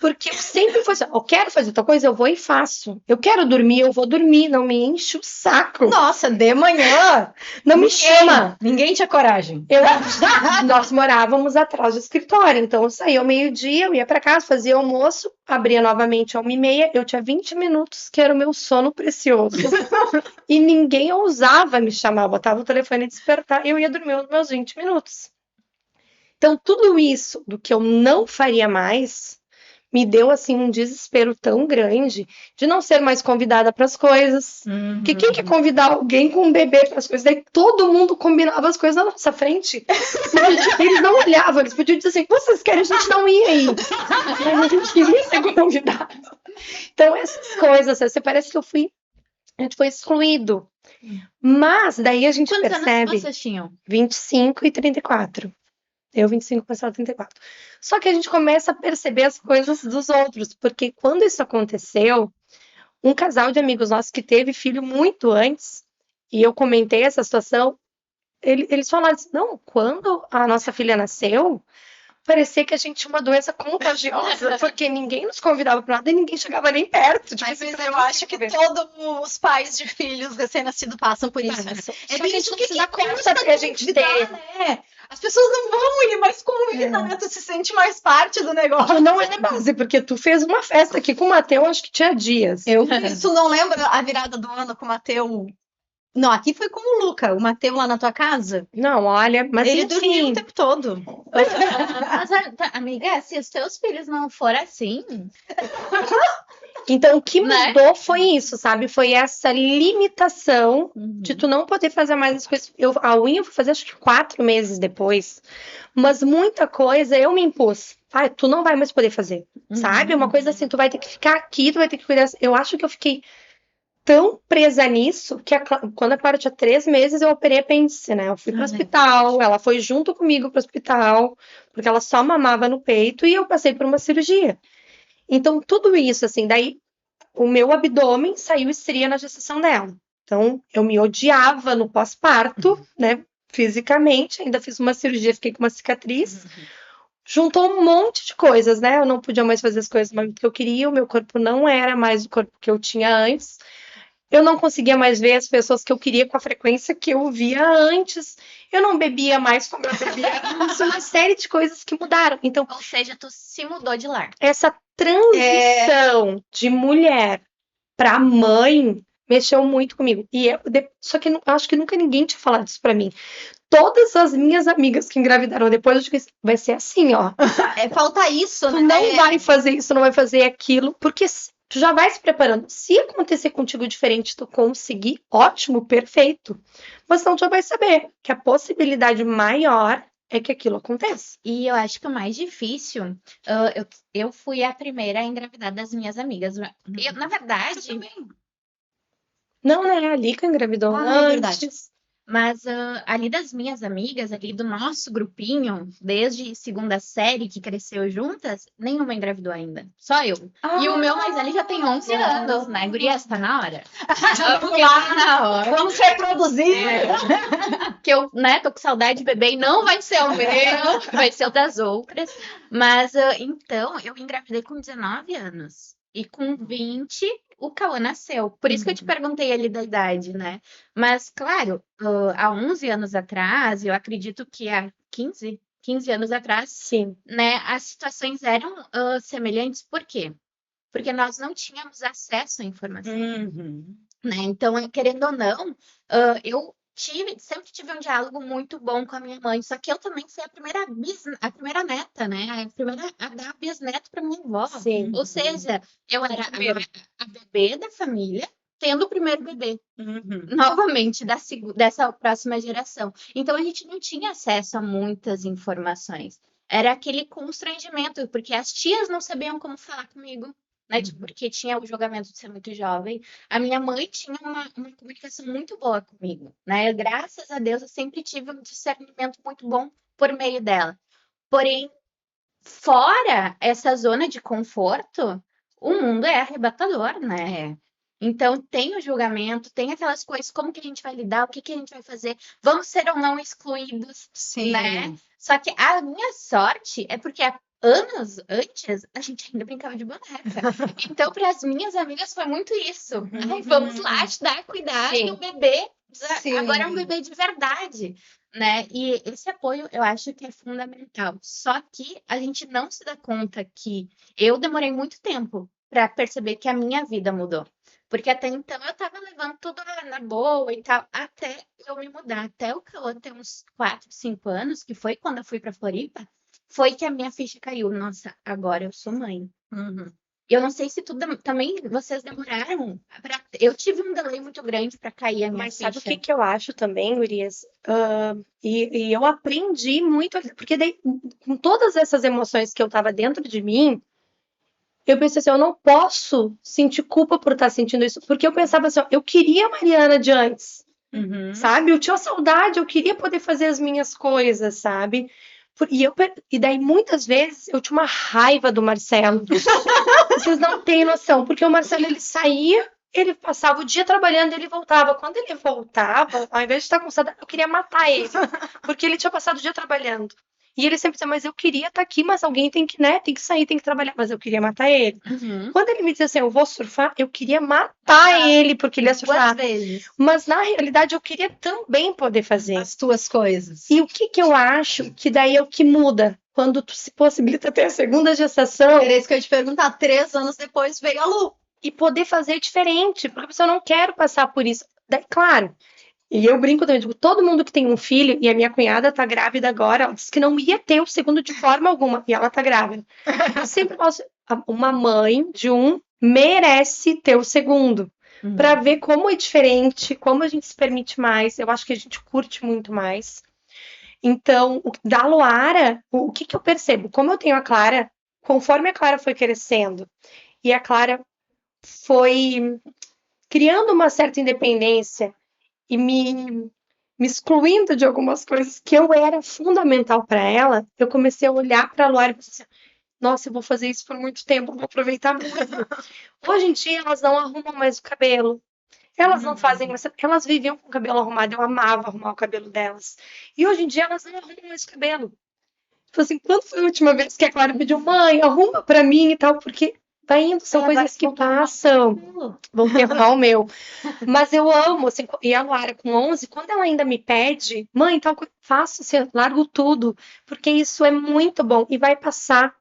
Porque eu sempre fui assim, eu quero fazer outra coisa, eu vou e faço. Eu quero dormir, eu vou dormir, não me enche o saco. Nossa, de manhã, não me chama. Ninguém tinha coragem. Nós morávamos atrás do escritório, então eu saía ao meio-dia, eu ia para casa, fazia almoço, abria novamente às 1h30, eu tinha 20 minutos, que era o meu sono precioso. E ninguém ousava me chamar, botava o telefone e despertar, eu ia dormir os meus 20 minutos. Então, tudo isso do que eu não faria mais me deu assim um desespero tão grande de não ser mais convidada para as coisas. Porque quem quer convidar alguém com um bebê para as coisas? Daí todo mundo combinava as coisas na nossa frente. Eles não olhavam, eles podiam dizer assim, vocês querem, a gente não ia aí. Mas a gente queria ser convidado. Então, essas coisas, você parece que a gente foi excluído. Mas daí a gente Quantos percebe... anos vocês tinham? 25 e 34. Eu 25, Marcelo 34. Só que a gente começa a perceber as coisas dos outros, porque quando isso aconteceu, um casal de amigos nossos que teve filho muito antes, e eu comentei essa situação, eles falaram assim, não, quando a nossa filha nasceu, parecia que a gente tinha uma doença contagiosa, porque ninguém nos convidava pra nada e ninguém chegava nem perto. Tipo, Mas assim, eu acho que todos os pais de filhos recém-nascidos passam por isso. É bem isso que dá conta que a gente ter. né? As pessoas não vão ir, mas convida, né? Tu se sente mais parte do negócio. Não é base, porque tu fez uma festa aqui com o Matheus, acho que tinha dias. Tu não lembra a virada do ano com o Matheus? Não, aqui foi com o Luca, o Matheus lá na tua casa. Não, olha, mas ele dormia o tempo todo. Mas, amiga, se os teus filhos não forem assim... Então, o que Né? mudou foi isso, sabe? Foi essa limitação de tu não poder fazer mais as coisas. A unha eu fui fazer acho que 4 meses depois. Mas muita coisa eu me impus. Ah, tu não vai mais poder fazer, sabe? Uma coisa assim, tu vai ter que ficar aqui, tu vai ter que cuidar. Eu acho que eu fiquei tão presa nisso que quando a Clara tinha 3 meses, eu operei apêndice, né? Eu fui pro hospital, ela foi junto comigo pro hospital, porque ela só mamava no peito e eu passei por uma cirurgia. Então, tudo isso, assim, daí o meu abdômen saiu estria na gestação dela. Então, eu me odiava no pós-parto, né? Fisicamente, ainda fiz uma cirurgia, fiquei com uma cicatriz. Juntou um monte de coisas, né? Eu não podia mais fazer as coisas que eu queria, o meu corpo não era mais o corpo que eu tinha antes. Eu não conseguia mais ver as pessoas que eu queria com a frequência que eu via antes. Eu não bebia mais como eu bebia antes. Uma série de coisas que mudaram. Então, Ou seja, tu se mudou de lar. essa transição de mulher para mãe mexeu muito comigo. Só que eu acho que nunca ninguém tinha falado isso para mim. Todas as minhas amigas que engravidaram depois, eu disse, vai ser assim, ó. Falta isso, Tu né? não vai fazer isso, não vai fazer aquilo, porque tu já vai se preparando. Se acontecer contigo diferente, tu conseguir, ótimo, perfeito. Mas não, tu já vai saber que a possibilidade maior é que aquilo aconteça. E eu acho que o mais difícil, eu fui a primeira a engravidar das minhas amigas. Na verdade, Não, né? A Lica engravidou é antes. verdade. mas ali das minhas amigas, ali do nosso grupinho, desde segunda série que cresceu juntas, nenhuma engravidou ainda. Só eu. E o meu mais velho já tem 11 anos, né? Guria, tá na hora. Porque tá na hora. Vamos reproduzir. Que eu, né, tô com saudade de bebê e não vai ser o meu, vai ser o das outras. Mas, então, eu engravidei com 19 anos. E com 20, o Cauã nasceu. Por isso que eu te perguntei ali da idade, né? Mas, claro, há 11 anos atrás, eu acredito que há 15 anos atrás, Sim. né, as situações eram semelhantes. Por quê? Porque nós não tínhamos acesso à informação. Né? Então, querendo ou não, eu sempre tive um diálogo muito bom com a minha mãe, só que eu também fui a primeira neta, né? A primeira a dar bisneto para minha avó. Sim. Ou seja, eu era a bebê da família, tendo o primeiro bebê, novamente, dessa próxima geração. Então, a gente não tinha acesso a muitas informações. Era aquele constrangimento, porque as tias não sabiam como falar comigo. Né, porque tinha o julgamento de ser muito jovem. A minha mãe tinha uma comunicação muito boa comigo, né? Graças a Deus, eu sempre tive um discernimento muito bom por meio dela. Porém, fora essa zona de conforto, o mundo é arrebatador, né? Então, tem o julgamento, tem aquelas coisas, como que a gente vai lidar, o que que a gente vai fazer, vamos ser ou não excluídos, Sim. né? Só que a minha sorte é porque anos antes, a gente ainda brincava de boneca. Então, para as minhas amigas, foi muito isso. Ai, vamos lá ajudar a cuidar Sim. e o bebê, Sim. agora é um bebê de verdade, né? E esse apoio, eu acho que é fundamental. Só que a gente não se dá conta que eu demorei muito tempo para perceber que a minha vida mudou. Porque até então eu tava levando tudo na boa e tal, até eu me mudar. Até o Cauã ter uns 4, 5 anos, que foi quando eu fui pra Floripa, foi que a minha ficha caiu. Nossa, agora eu sou mãe. Eu não sei se também vocês demoraram. Eu tive um delay muito grande para cair a minha Mas ficha. sabe o que eu acho também, Gurias? E eu aprendi muito, porque daí, com todas essas emoções que eu tava dentro de mim, eu pensei assim, eu não posso sentir culpa por estar sentindo isso, porque eu pensava assim, ó, eu queria a Mariana de antes, sabe? Eu tinha saudade, eu queria poder fazer as minhas coisas, sabe? E daí, muitas vezes, eu tinha uma raiva do Marcelo. Vocês não têm noção, porque o Marcelo, ele saía, ele passava o dia trabalhando, ele voltava. Quando ele voltava, ao invés de estar com saudade, eu queria matar ele, porque ele tinha passado o dia trabalhando. E ele sempre dizia, mas eu queria estar aqui, mas alguém tem que, né, tem que sair, tem que trabalhar, mas eu queria matar ele. Quando ele me dizia assim, eu vou surfar, eu queria matar ele porque ele ia surfar. 2 vezes. Mas na realidade eu queria também poder fazer. As tuas coisas. E o que eu acho que daí é o que muda quando tu se possibilita ter a segunda gestação Era isso que eu ia te perguntar. 3 anos depois veio a Lu. e poder fazer diferente, porque a pessoa não quer passar por isso. Daí, claro, e eu brinco também, digo, todo mundo que tem um filho, e a minha cunhada tá grávida agora, ela disse que não ia ter o segundo de forma alguma, e ela tá grávida. Eu sempre posso, uma mãe de um merece ter o segundo, para ver como é diferente, como a gente se permite mais, eu acho que a gente curte muito mais. Então, da Luara, o que eu percebo? Como eu tenho a Clara, conforme a Clara foi crescendo, e a Clara foi criando uma certa independência, e me excluindo de algumas coisas que eu era fundamental para ela, eu comecei a olhar para a Luara e pensei assim, nossa, eu vou fazer isso por muito tempo, vou aproveitar muito. Hoje em dia, elas não arrumam mais o cabelo. Elas não fazem mais... Elas viviam com o cabelo arrumado, eu amava arrumar o cabelo delas. E hoje em dia, elas não arrumam mais o cabelo. Tipo assim, quando foi a última vez que a Clara pediu, mãe, arruma para mim e tal, porque vai indo, são coisas que passam. Vou arrumar o meu. Mas eu amo, assim, e a Luara com 11, quando ela ainda me pede, mãe, tal, faço, assim, largo tudo, porque isso é muito bom e vai passar.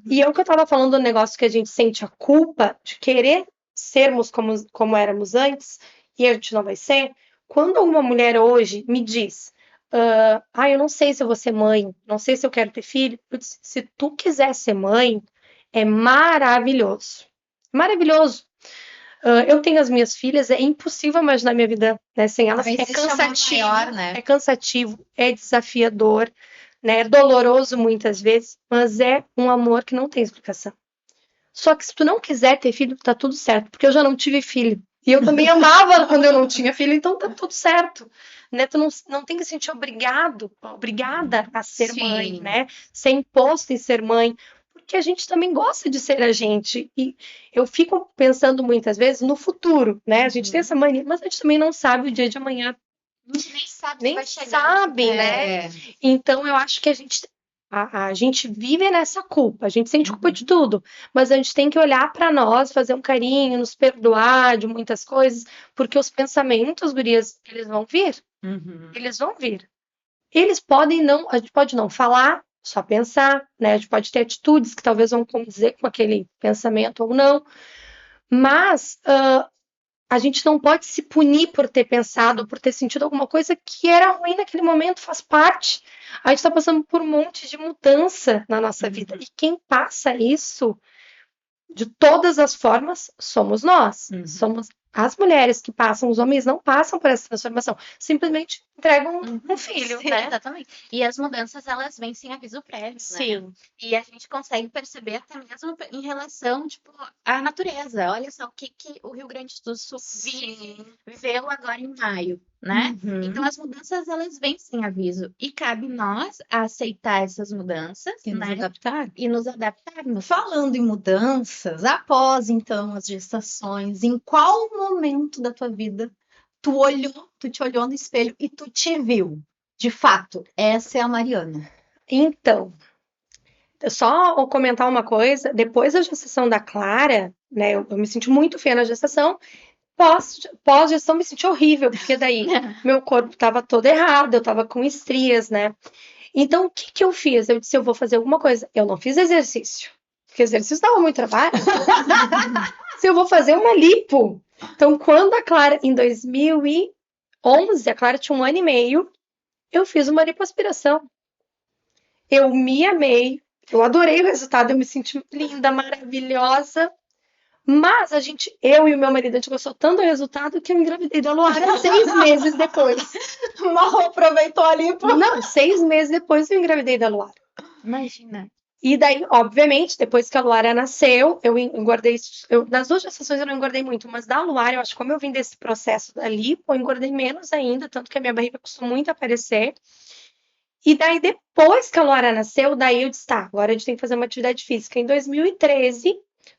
E é o que eu tava falando do negócio que a gente sente a culpa de querer sermos como éramos antes e a gente não vai ser. Quando alguma mulher hoje me diz, eu não sei se eu vou ser mãe, não sei se eu quero ter filho, eu disse, se tu quiser ser mãe, é maravilhoso. Maravilhoso. Eu tenho as minhas filhas, é impossível imaginar minha vida, né, sem elas. É cansativo, maior, né? é cansativo, é desafiador, né, é doloroso muitas vezes, mas é um amor que não tem explicação. Só que se tu não quiser ter filho, tá tudo certo, porque eu já não tive filho. E eu também amava quando eu não tinha filho, então tá tudo certo. Né? Tu não tem que se sentir obrigada a ser mãe, né? Ser imposto em ser mãe, porque a gente também gosta de ser a gente. E eu fico pensando muitas vezes no futuro, né? A gente tem essa mania, mas a gente também não sabe o dia de amanhã. A gente nem sabe Nem se vai chegar. sabe, né? Então eu acho que a gente vive nessa culpa, a gente sente culpa de tudo, mas a gente tem que olhar para nós, fazer um carinho, nos perdoar de muitas coisas, porque os pensamentos, gurias, eles vão vir. Eles vão vir. Eles podem não, a gente pode não falar, só pensar, né? A gente pode ter atitudes que talvez vão condizer com aquele pensamento ou não, mas a gente não pode se punir por ter pensado, por ter sentido alguma coisa que era ruim naquele momento, faz parte. A gente está passando por um monte de mudança na nossa vida. E quem passa isso, de todas as formas, somos nós. Somos as mulheres que passam, os homens não passam por essa transformação. Simplesmente entregam um filho, Sim, né? exatamente. E as mudanças, elas vêm sem aviso prévio, Sim. né? E a gente consegue perceber até mesmo em relação, tipo, à natureza. Olha só o que o Rio Grande do Sul viveu agora em maio, né? Então, as mudanças, elas vêm sem aviso. E cabe nós a aceitar essas mudanças, E nos né? adaptar. E nos adaptarmos. Falando em mudanças, após então as gestações, em qual momento da tua vida tu te olhou no espelho e tu te viu? De fato, essa é a Mariana. Então, só comentar uma coisa, depois da gestação da Clara, né, eu me senti muito feia na gestação, pós-gestação me senti horrível, porque daí meu corpo estava todo errado, eu estava com estrias, né? Então, o que eu fiz? Eu disse, eu vou fazer alguma coisa. Eu não fiz exercício, porque exercício dava muito trabalho. Se eu vou fazer uma lipo. Então, quando a Clara, em 2011, a Clara tinha 1 ano e meio, eu fiz uma lipoaspiração. Eu me amei, eu adorei o resultado, eu me senti linda, maravilhosa. Mas eu e o meu marido, a gente gostou tanto do resultado que eu engravidei da Luara 6 meses depois. Mal aproveitou a lipo. Não, 6 meses depois eu engravidei da Luara. Imagina. E daí, obviamente, depois que a Luara nasceu, eu engordei. Das 2 gestações eu não engordei muito, mas da Luara, eu acho que como eu vim desse processo da lipo, eu engordei menos ainda, tanto que a minha barriga custou muito a aparecer. E daí, depois que a Luara nasceu, daí eu disse, tá, agora a gente tem que fazer uma atividade física. Em 2013,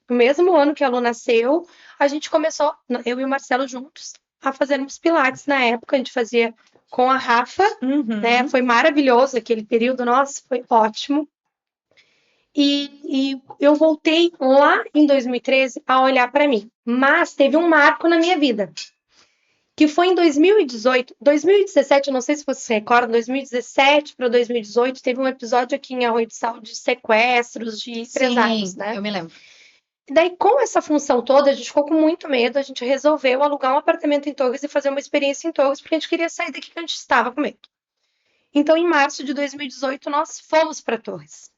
no mesmo ano que a Lu nasceu, a gente começou, eu e o Marcelo juntos, a fazermos pilates na época. A gente fazia com a Rafa, né? Foi maravilhoso aquele período, nossa, foi ótimo. E eu voltei lá em 2013 a olhar para mim. Mas teve um marco na minha vida, que foi em 2018. 2017, eu não sei se você se recorda, 2017 para 2018, teve um episódio aqui em Arroio do Sal de sequestros de empresários, né? Eu me lembro. E daí, com essa função toda, a gente ficou com muito medo, a gente resolveu alugar um apartamento em Torres e fazer uma experiência em Torres, porque a gente queria sair daqui que a gente estava com medo. Então, em março de 2018, nós fomos para Torres.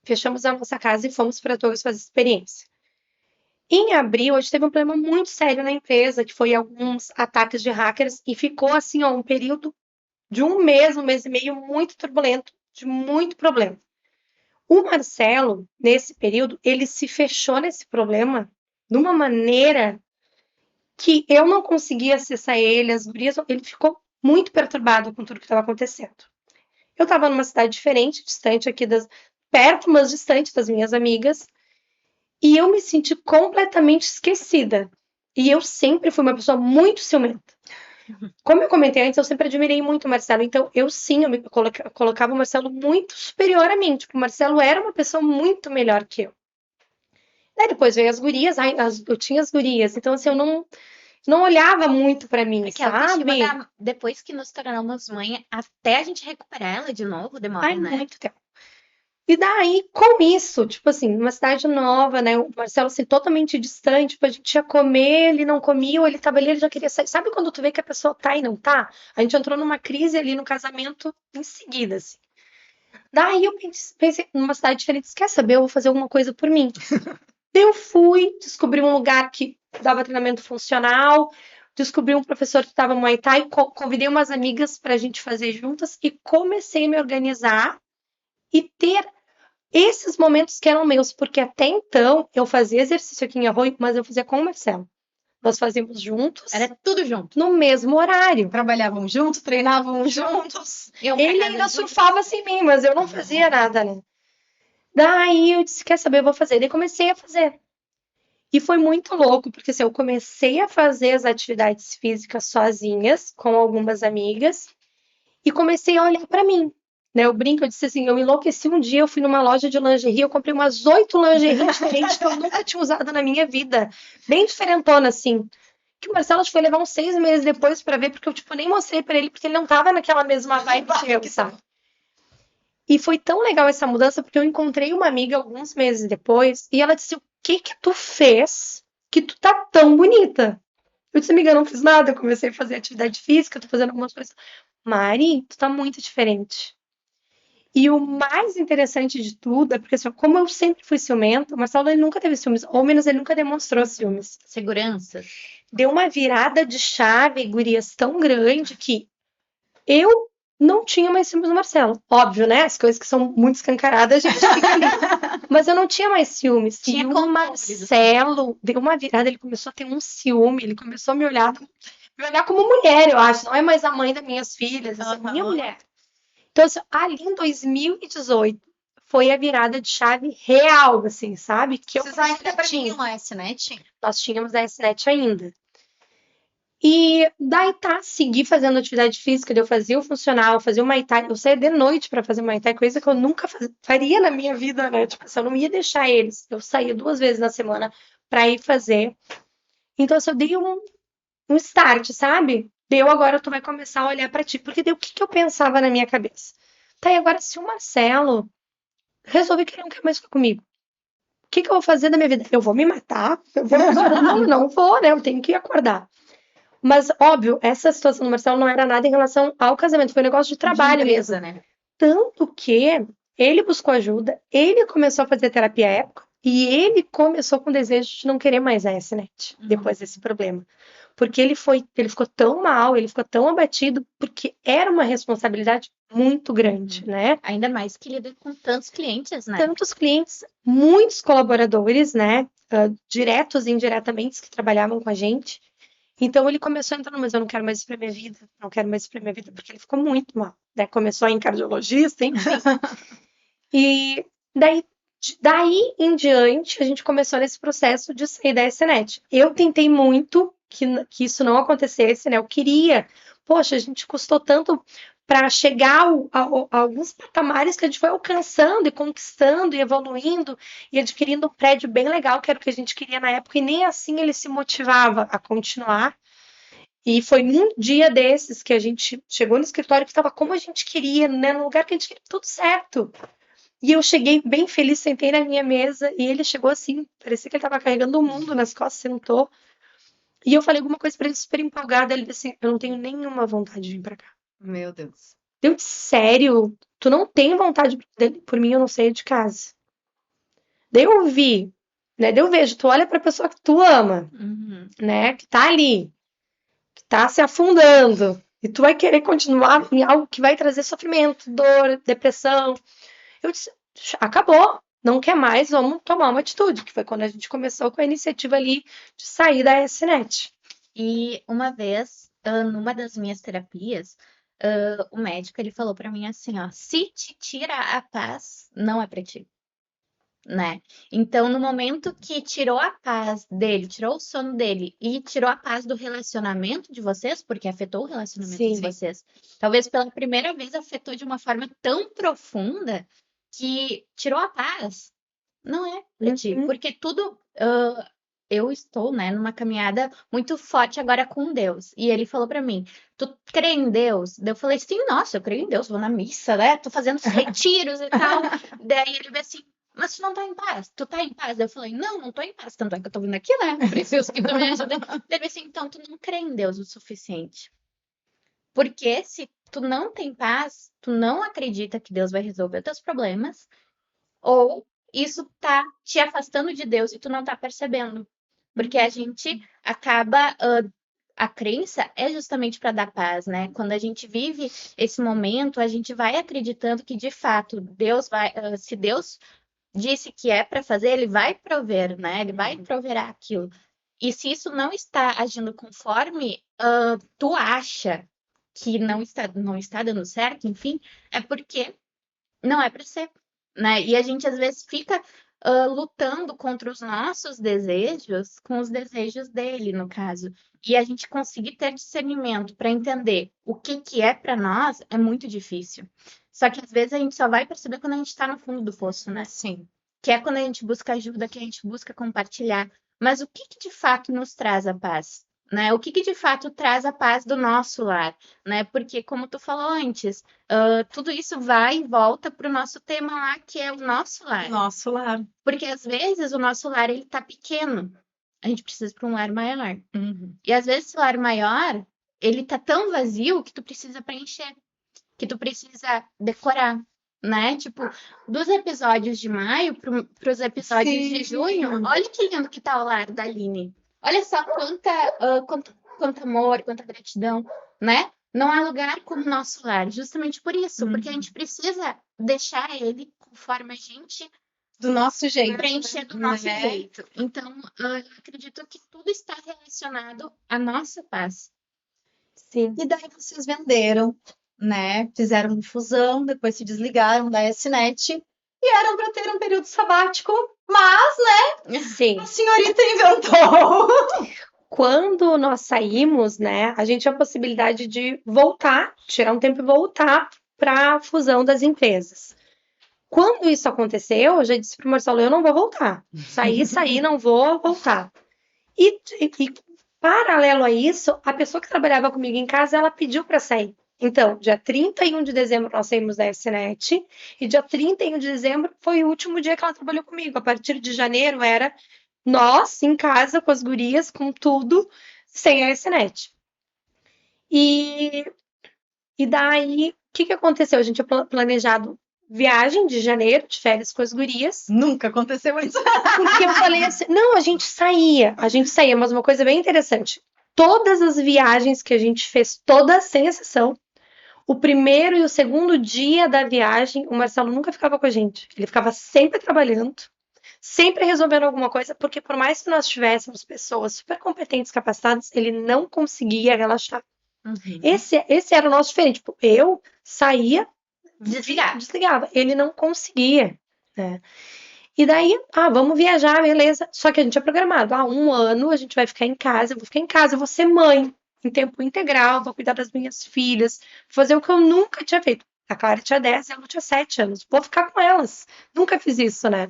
Fechamos a nossa casa e fomos para Torres fazer experiência. Em abril, a gente teve um problema muito sério na empresa, que foi alguns ataques de hackers, e ficou assim, ó, um período de um mês e meio, muito turbulento, de muito problema. O Marcelo, nesse período, ele se fechou nesse problema de uma maneira que eu não conseguia acessar ele, as gurias, ele ficou muito perturbado com tudo que estava acontecendo. Eu estava numa cidade diferente, distante aqui perto, mas distante das minhas amigas, e eu me senti completamente esquecida. E eu sempre fui uma pessoa muito ciumenta. Como eu comentei antes, eu sempre admirei muito o Marcelo. Então, eu me colocava o Marcelo muito superior a mim. Tipo, o Marcelo era uma pessoa muito melhor que eu. Daí depois veio as gurias, eu tinha as gurias. Então, assim, eu não olhava muito pra mim, É que a sabe? autoestima, depois que nos tornamos mãe, até a gente recuperar ela de novo, demora, Ai, né? muito tempo. E daí, com isso, tipo assim, uma cidade nova, né? O Marcelo, assim, totalmente distante, tipo, a gente ia comer, ele não comia, ou ele tava ali, ele já queria sair. Sabe quando tu vê que a pessoa tá e não tá? A gente entrou numa crise ali no casamento em seguida, assim. Daí eu pensei, numa cidade diferente, quer saber? Eu vou fazer alguma coisa por mim. Daí eu fui, descobri um lugar que dava treinamento funcional, descobri um professor que estava Muay Thai, convidei umas amigas pra gente fazer juntas e comecei a me organizar e ter esses momentos que eram meus, porque até então eu fazia exercício aqui em Arroio, mas eu fazia com o Marcelo. Nós fazíamos juntos, Era tudo junto. no mesmo horário. Trabalhavam juntos, treinavam juntos. Ele ainda surfava sem mim, mas eu não fazia nada, né? Daí eu disse, quer saber, eu vou fazer. Daí comecei a fazer. E foi muito louco, porque assim, eu comecei a fazer as atividades físicas sozinhas, com algumas amigas, e comecei a olhar pra mim. Né, eu brinco, eu disse assim, eu enlouqueci um dia, eu fui numa loja de lingerie, eu comprei umas 8 lingeries diferentes que eu nunca tinha usado na minha vida. Bem diferentona, assim. Que o Marcelo acho que foi levar uns 6 meses depois pra ver, porque eu, tipo, nem mostrei pra ele, porque ele não tava naquela mesma vibe que eu, sabe? E foi tão legal essa mudança, porque eu encontrei uma amiga alguns meses depois, e ela disse, o que que tu fez que tu tá tão bonita? Eu disse, amiga, eu não fiz nada, eu comecei a fazer atividade física, tô fazendo algumas coisas. Mari, tu tá muito diferente. E o mais interessante de tudo é porque, assim, como eu sempre fui ciumenta, o Marcelo ele nunca teve ciúmes, ou menos ele nunca demonstrou ciúmes. Segurança. Deu uma virada de chave, gurias, tão grande que eu não tinha mais ciúmes do Marcelo. Óbvio, né? As coisas que são muito escancaradas, a gente fica ali. Mas eu não tinha mais ciúmes. Tinha E o controle. Marcelo deu uma virada, ele começou a ter um ciúme, ele começou a me olhar como mulher, eu acho. Não é mais a mãe das minhas filhas, é minha mulher. Então, assim, ali em 2018 foi a virada de chave real, assim, sabe? Que Vocês ainda tinham a S-Net? Nós tínhamos a S-Net ainda. E daí segui fazendo atividade física, eu fazia o funcional, eu fazia o Muay Thai, eu saía de noite pra fazer Muay Thai, coisa que eu nunca faria na minha vida, né? Tipo assim, eu não ia deixar eles. Eu saía 2 vezes na semana pra ir fazer. Então, assim, eu dei um start, sabe? Agora tu vai começar a olhar pra ti. Porque daí o que eu pensava na minha cabeça? Tá, e agora se o Marcelo resolver que ele não quer mais ficar comigo, o que eu vou fazer da minha vida? Eu vou me matar? Não vou, né? Eu tenho que acordar. Mas, óbvio, essa situação do Marcelo não era nada em relação ao casamento, foi um negócio de trabalho mesmo. Né? Tanto que ele buscou ajuda, ele começou a fazer terapia à época, e ele começou com o desejo de não querer mais a S-Net, depois desse problema. Porque ele ficou tão mal, ele ficou tão abatido, porque era uma responsabilidade muito grande, né? Ainda mais que lida com tantos clientes, né? Tantos clientes, muitos colaboradores, né? Diretos e indiretamente, que trabalhavam com a gente. Então ele começou a entrar, mas eu não quero mais isso pra minha vida, não quero mais isso pra minha vida, porque ele ficou muito mal, né? Começou a ir em cardiologista, enfim. E daí em diante, a gente começou nesse processo de sair da S-Net. Eu tentei muito que isso não acontecesse, né? Eu queria, poxa, a gente custou tanto para chegar a alguns patamares que a gente foi alcançando e conquistando e evoluindo e adquirindo um prédio bem legal, que era o que a gente queria na época, e nem assim ele se motivava a continuar. E foi num dia desses que a gente chegou no escritório que estava como a gente queria, né? No lugar que a gente queria, tudo certo. E eu cheguei bem feliz, sentei na minha mesa e ele chegou assim, parecia que ele estava carregando o mundo nas costas, sentou. E eu falei alguma coisa para ele super empolgada, ele disse assim, eu não tenho nenhuma vontade de vir para cá. Meu Deus. Eu disse, sério? Tu não tem vontade por mim, eu não sair de casa. Daí eu vi, né? Daí eu vejo, tu olha para a pessoa que tu ama, Uhum. né? Que tá ali, que tá se afundando, e tu vai querer continuar em algo que vai trazer sofrimento, dor, depressão. Eu disse, acabou, não quer mais, vamos tomar uma atitude, que foi quando a gente começou com a iniciativa ali de sair da SNET. E uma vez, numa das minhas terapias, o médico ele falou pra mim assim, ó, se te tira a paz, não é pra ti, né? Então, no momento que tirou a paz dele, tirou o sono dele e tirou a paz do relacionamento de vocês, porque afetou o relacionamento Sim. de vocês, talvez pela primeira vez afetou de uma forma tão profunda que tirou a paz, não é pra ti, Uhum. porque tudo. Eu estou, né, numa caminhada muito forte agora com Deus. E ele falou pra mim: Tu crê em Deus? Daí eu falei: Sim, nossa, eu creio em Deus, vou na missa, né? Tô fazendo os retiros e tal. Daí ele veio assim: Mas tu não tá em paz? Tu tá em paz? Daí eu falei: Não, não tô em paz. Tanto é que eu tô vindo aqui, né? Preciso que tu me ajude. Daí ele veio assim: Então tu não crê em Deus o suficiente. Porque se tu não tem paz, tu não acredita que Deus vai resolver os teus problemas, ou isso tá te afastando de Deus e tu não tá percebendo. Porque a gente acaba. A crença é justamente para dar paz, né? Quando a gente vive esse momento, a gente vai acreditando que de fato Deus vai. Se Deus disse que é para fazer, ele vai prover, né? Ele vai prover aquilo. E se isso não está agindo conforme tu acha que não está dando certo, enfim, é porque não é para ser, né? E a gente às vezes fica lutando contra os nossos desejos com os desejos dele, no caso. E a gente conseguir ter discernimento para entender o que que é para nós é muito difícil. Só que às vezes a gente só vai perceber quando a gente está no fundo do poço, né? Sim. Que é quando a gente busca ajuda, que a gente busca compartilhar. Mas o que que de fato nos traz a paz? Né? O que que de fato traz a paz do nosso lar? Né? Porque, como tu falou antes, tudo isso vai e volta para o nosso tema lá, que é o nosso lar. Nosso lar. Porque às vezes o nosso lar ele tá pequeno. A gente precisa para um lar maior. Uhum. E às vezes esse lar maior, ele tá tão vazio que tu precisa preencher, que tu precisa decorar, né? Tipo, dos episódios de maio para os episódios de Sim. junho, olha que lindo que tá o lar da Aline. Olha só quanto amor, quanta gratidão, né? Não há lugar como o nosso lar, justamente por isso, porque a gente precisa deixar ele conforme a gente Do nosso jeito. preencher do nosso né? jeito. Então, eu acredito que tudo está relacionado à nossa paz. Sim. E daí vocês venderam, né? Fizeram uma fusão, depois se desligaram da SNET e eram para ter um período sabático, mas Sim. a senhorita inventou. Quando nós saímos, né, a gente tinha a possibilidade de voltar, tirar um tempo e voltar para a fusão das empresas. Quando isso aconteceu, eu já disse para o Marcelo, eu não vou voltar. Saí, não vou voltar. E paralelo a isso, a pessoa que trabalhava comigo em casa, ela pediu para sair. Então, dia 31 de dezembro nós saímos da SNET e dia 31 de dezembro foi o último dia que ela trabalhou comigo. A partir de janeiro era nós em casa com as gurias, com tudo, sem a SNET. E daí, o que aconteceu? A gente tinha planejado viagem de janeiro, de férias com as gurias. Nunca aconteceu isso. Porque eu falei assim, não, a gente saía, mas uma coisa bem interessante. Todas as viagens que a gente fez, todas sem exceção, o primeiro e o segundo dia da viagem, o Marcelo nunca ficava com a gente. Ele ficava sempre trabalhando, sempre resolvendo alguma coisa, porque por mais que nós tivéssemos pessoas super competentes, capacitadas, ele não conseguia relaxar. Uhum. Esse era o nosso diferente. Tipo, eu saía, Desligava. ele não conseguia, né? E daí, vamos viajar, beleza. Só que a gente tinha programado, 1 ano a gente vai ficar em casa, eu vou ficar em casa, eu vou ser mãe. em tempo integral, vou cuidar das minhas filhas, vou fazer o que eu nunca tinha feito. A Clara tinha 10 e a Lu tinha 7 anos. Vou ficar com elas. Nunca fiz isso, né?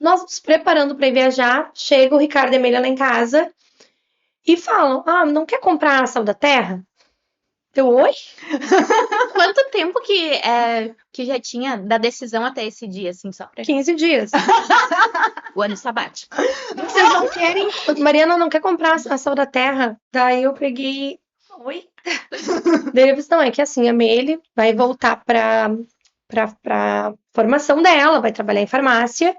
Nós nos preparando para ir viajar, chega o Ricardo e a Emília lá em casa e falam: ah, não quer comprar a Sal da Terra? Eu, oi? Quanto tempo que já tinha da decisão até esse dia, assim, só pra 15 dias. o ano sabático? Vocês não querem? Mariana não quer comprar a Sal da Terra? Daí eu peguei. Oi? Daí eu disse: não, é que assim, a Meile vai voltar pra formação dela, vai trabalhar em farmácia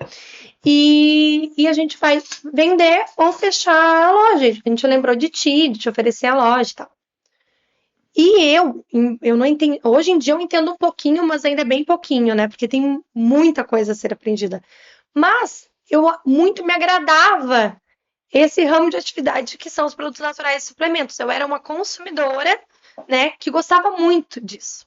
e a gente vai vender ou fechar a loja. A gente lembrou de ti, de te oferecer a loja e tal. E eu não entendo. Hoje em dia eu entendo um pouquinho, mas ainda é bem pouquinho, né? Porque tem muita coisa a ser aprendida. Mas muito me agradava esse ramo de atividade que são os produtos naturais e suplementos. Eu era uma consumidora, né, que gostava muito disso.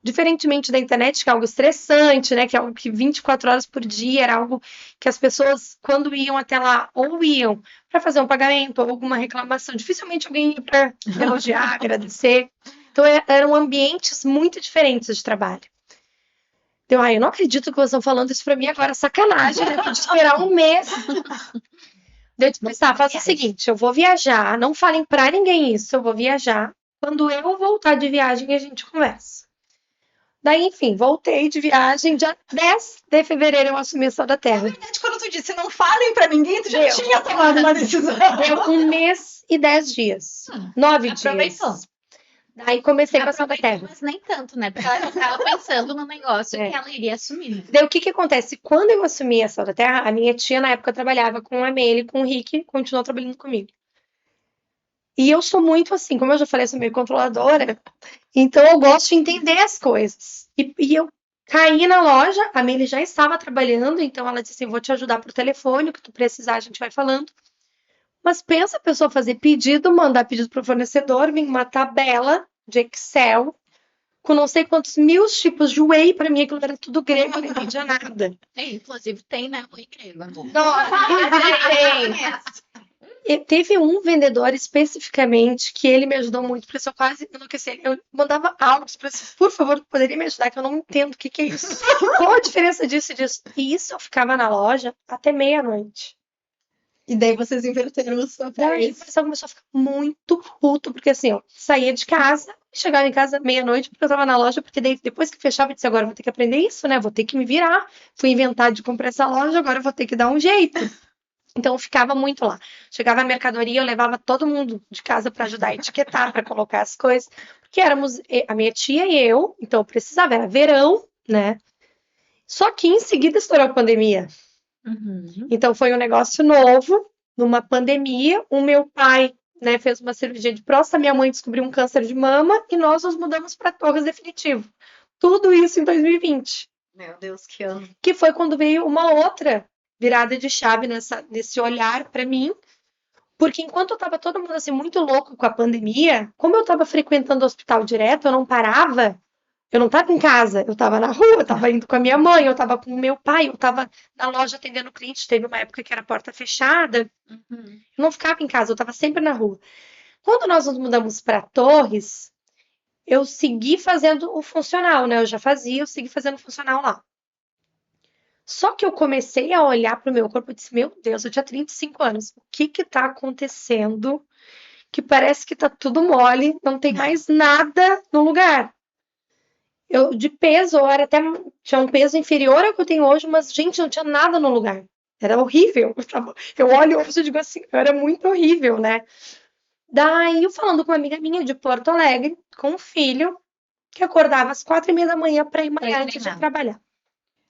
Diferentemente da internet, que é algo estressante, né, que é algo que 24 horas por dia era algo que as pessoas, quando iam até lá, ou iam para fazer um pagamento ou alguma reclamação, dificilmente alguém ia para elogiar, agradecer. Então, eram ambientes muito diferentes de trabalho. Então, eu não acredito que vocês estão falando isso para mim agora, sacanagem, né? Podia esperar um mês. Eu disse, tá, faça o seguinte, eu vou viajar, não falem para ninguém isso, eu vou viajar. Quando eu voltar de viagem, a gente conversa. Daí, enfim, voltei de viagem. Dia 10 de fevereiro eu assumi a Sal da Terra. Na verdade, quando tu disse não falem pra ninguém, tu já tinha tomado uma decisão. Deu 1 mês e 10 dias. 9 Aproveitou. dias. Daí comecei com a Sal da Terra. Mas nem tanto, né? Porque ela já tava pensando no negócio que ela iria assumir. Né? Daí o que acontece? Quando eu assumi a Sal da Terra, a minha tia na época trabalhava com a Amélie, com o Rick, continuou trabalhando comigo. E eu sou muito assim, como eu já falei, eu sou meio controladora, então eu gosto de entender as coisas. E eu caí na loja, a Amélie já estava trabalhando, então ela disse assim, vou te ajudar por telefone, o que tu precisar a gente vai falando. Mas pensa a pessoa fazer pedido, mandar pedido para o fornecedor, vir uma tabela de Excel com não sei quantos mil tipos de whey, para mim aquilo era tudo grego, eu não entendia nada. Inclusive tem, né, o grego. E teve um vendedor especificamente que ele me ajudou muito, porque eu quase enlouqueci. Eu mandava áudios para ele, por favor, poderia me ajudar, que eu não entendo o que é isso. Qual a diferença disso e disso? E isso eu ficava na loja até meia-noite. E daí vocês inverteram os Daí o papéis. pessoal começou a ficar muito puto, porque assim, eu saía de casa, chegava em casa meia-noite, porque eu tava na loja, porque daí, depois que fechava, eu disse, agora eu vou ter que aprender isso, né? Vou ter que me virar. Fui inventar de comprar essa loja, agora eu vou ter que dar um jeito. Então eu ficava muito lá. Chegava a mercadoria, eu levava todo mundo de casa para ajudar a etiquetar, para colocar as coisas, porque éramos a minha tia e eu, então eu precisava, era verão, né? Só que em seguida estourou a pandemia. Então foi um negócio novo, numa pandemia. O meu pai, né, fez uma cirurgia de próstata, minha mãe descobriu um câncer de mama e nós nos mudamos para Torres definitivo. Tudo isso em 2020. Meu Deus, que ano. Que foi quando veio uma outra virada de chave nesse olhar para mim, porque enquanto eu tava todo mundo assim muito louco com a pandemia, como eu tava frequentando o hospital direto, eu não parava, eu não tava em casa, eu tava na rua, eu tava indo com a minha mãe, eu tava com o meu pai, eu tava na loja atendendo o cliente, teve uma época que era porta fechada, eu não ficava em casa, eu tava sempre na rua. Quando nós nos mudamos para Torres, eu segui fazendo o funcional, né? Eu já fazia, eu segui fazendo o funcional lá. Só que eu comecei a olhar para o meu corpo e disse, meu Deus, eu tinha 35 anos, o que tá acontecendo? Que parece que tá tudo mole, não tem mais nada no lugar. Eu, de peso, eu era tinha um peso inferior ao que eu tenho hoje, mas, gente, não tinha nada no lugar. Era horrível. Eu olho hoje e digo assim, eu era muito horrível, né? Daí, eu falando com uma amiga minha de Porto Alegre, com um filho, que acordava às 4h30 da manhã para ir malhar antes de trabalhar.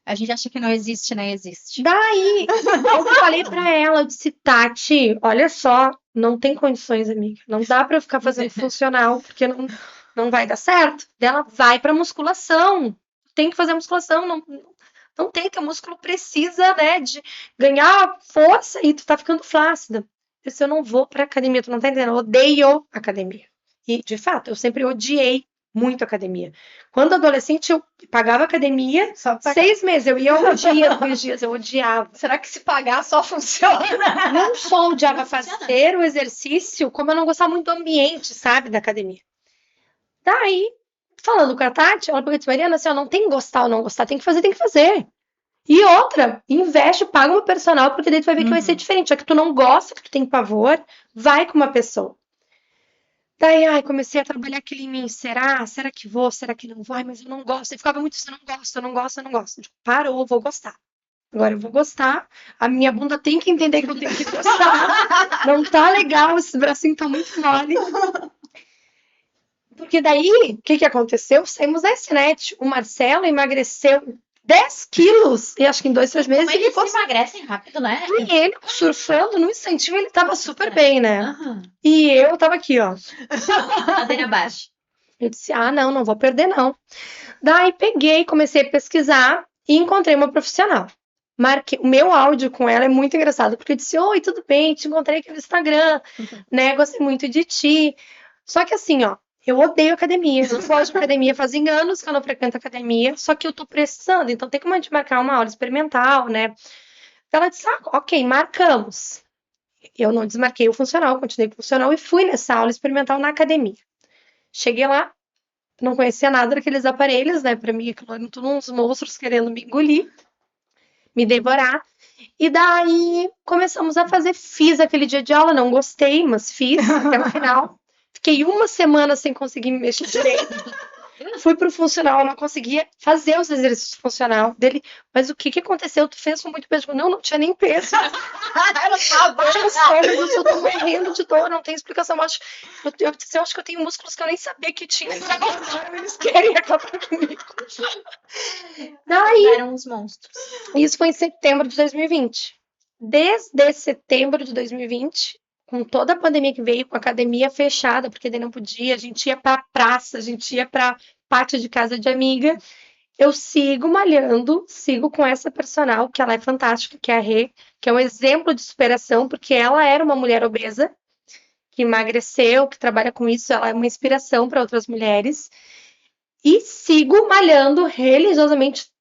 A gente acha que não existe, né? Existe. Daí, eu falei pra ela, eu disse, Tati, olha só, não tem condições, amiga. Não dá pra eu ficar fazendo funcional, porque não vai dar certo. Ela vai pra musculação. Tem que fazer musculação, não tem, que o músculo precisa, né, de ganhar força e tu tá ficando flácida. Eu disse, eu não vou pra academia, tu não tá entendendo, eu odeio academia. E, de fato, eu sempre odiei muito academia. Quando adolescente, eu pagava academia, Só pra... 6 meses, eu ia um dia, 2 dias, eu odiava. Será que se pagar só funciona? Não só odiava Não funciona. fazer o exercício, como eu não gostava muito do ambiente, sabe, da academia. Daí, falando com a Tati, ela falou, Mariana, assim, ó, não tem que gostar ou não gostar, tem que fazer, tem que fazer. E outra, investe, paga uma personal, porque daí tu vai ver que vai ser diferente. Já que tu não gosta, que tu tem pavor, vai com uma pessoa. Daí, comecei a trabalhar aquilo em mim. Será? Será que vou? Será que não vai? Mas eu não gosto. E ficava muito, eu não gosto, eu não gosto, eu não gosto. Tipo, parou, vou gostar. Agora eu vou gostar. A minha bunda tem que entender que eu tenho que gostar. Não tá legal, esse bracinho tá muito mole. Porque daí, o que aconteceu? Saímos da Esnet. O Marcelo emagreceu 10 quilos. E acho que em 2, 3 meses Mas ele eles ficou... emagrecem rápido, né? E ele, surfando, no instantinho, ele tava super bem, né? Aham. E eu tava aqui, ó. Ladeira abaixo. Eu disse, não vou perder, não. Daí peguei, comecei a pesquisar e encontrei uma profissional. Marquei, o meu áudio com ela é muito engraçado, porque eu disse, oi, tudo bem, te encontrei aqui no Instagram, né, gostei muito de ti. Só que assim, ó, eu odeio academia, eu não gosto de academia, fazem anos que eu não frequento academia, só que eu tô precisando, então tem como a gente marcar uma aula experimental, né? Ela disse, ok, marcamos. Eu não desmarquei o funcional, continuei com o funcional e fui nessa aula experimental na academia. Cheguei lá, não conhecia nada daqueles aparelhos, né? Pra mim, aquilo eram tudo uns monstros querendo me engolir, me devorar. E daí começamos a fazer. Fiz aquele dia de aula, não gostei, mas fiz até o final. Fiquei 1 semana sem conseguir me mexer direito. Fui pro funcional, não conseguia fazer os exercícios funcional dele. Mas o que aconteceu? Tu fez com muito peso? Não tinha nem peso. Eu tô morrendo de dor, não tem explicação. Eu acho que eu tenho músculos que eu nem sabia que tinha. Eles querem acabar comigo. Daí, Eram os monstros. isso foi em setembro de 2020. Desde setembro de 2020, com toda a pandemia que veio, com a academia fechada, porque daí não podia, a gente ia pra praça, a gente ia pra pátio de casa de amiga. Eu sigo malhando, sigo com essa personal, que ela é fantástica, que é a Rê, que é um exemplo de superação, porque ela era uma mulher obesa, que emagreceu, que trabalha com isso, ela é uma inspiração para outras mulheres. E sigo malhando religiosamente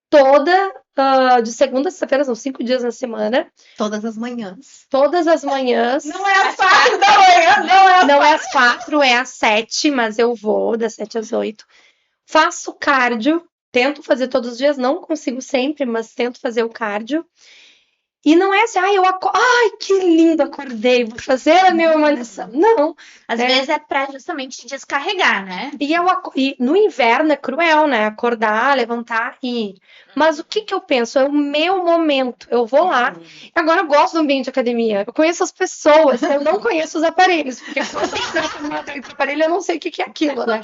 de segunda a sexta-feira, são 5 dias na semana. Todas as manhãs. Todas as manhãs. Não é às 4 da manhã, Não é às 4, é às 7, mas eu vou das 7 às 8. Faço cardio, tento fazer todos os dias, não consigo sempre, mas tento fazer o cardio. E não é assim, que lindo, acordei, vou fazer a minha malhação. Não. Às vezes é pra justamente descarregar, né? E no inverno é cruel, né? Acordar, levantar e ir. Mas o que eu penso? É o meu momento. Eu vou lá. Agora eu gosto do ambiente de academia. Eu conheço as pessoas, eu não conheço os aparelhos. Porque quando eu tenho o aparelho, eu não sei o que é aquilo, né?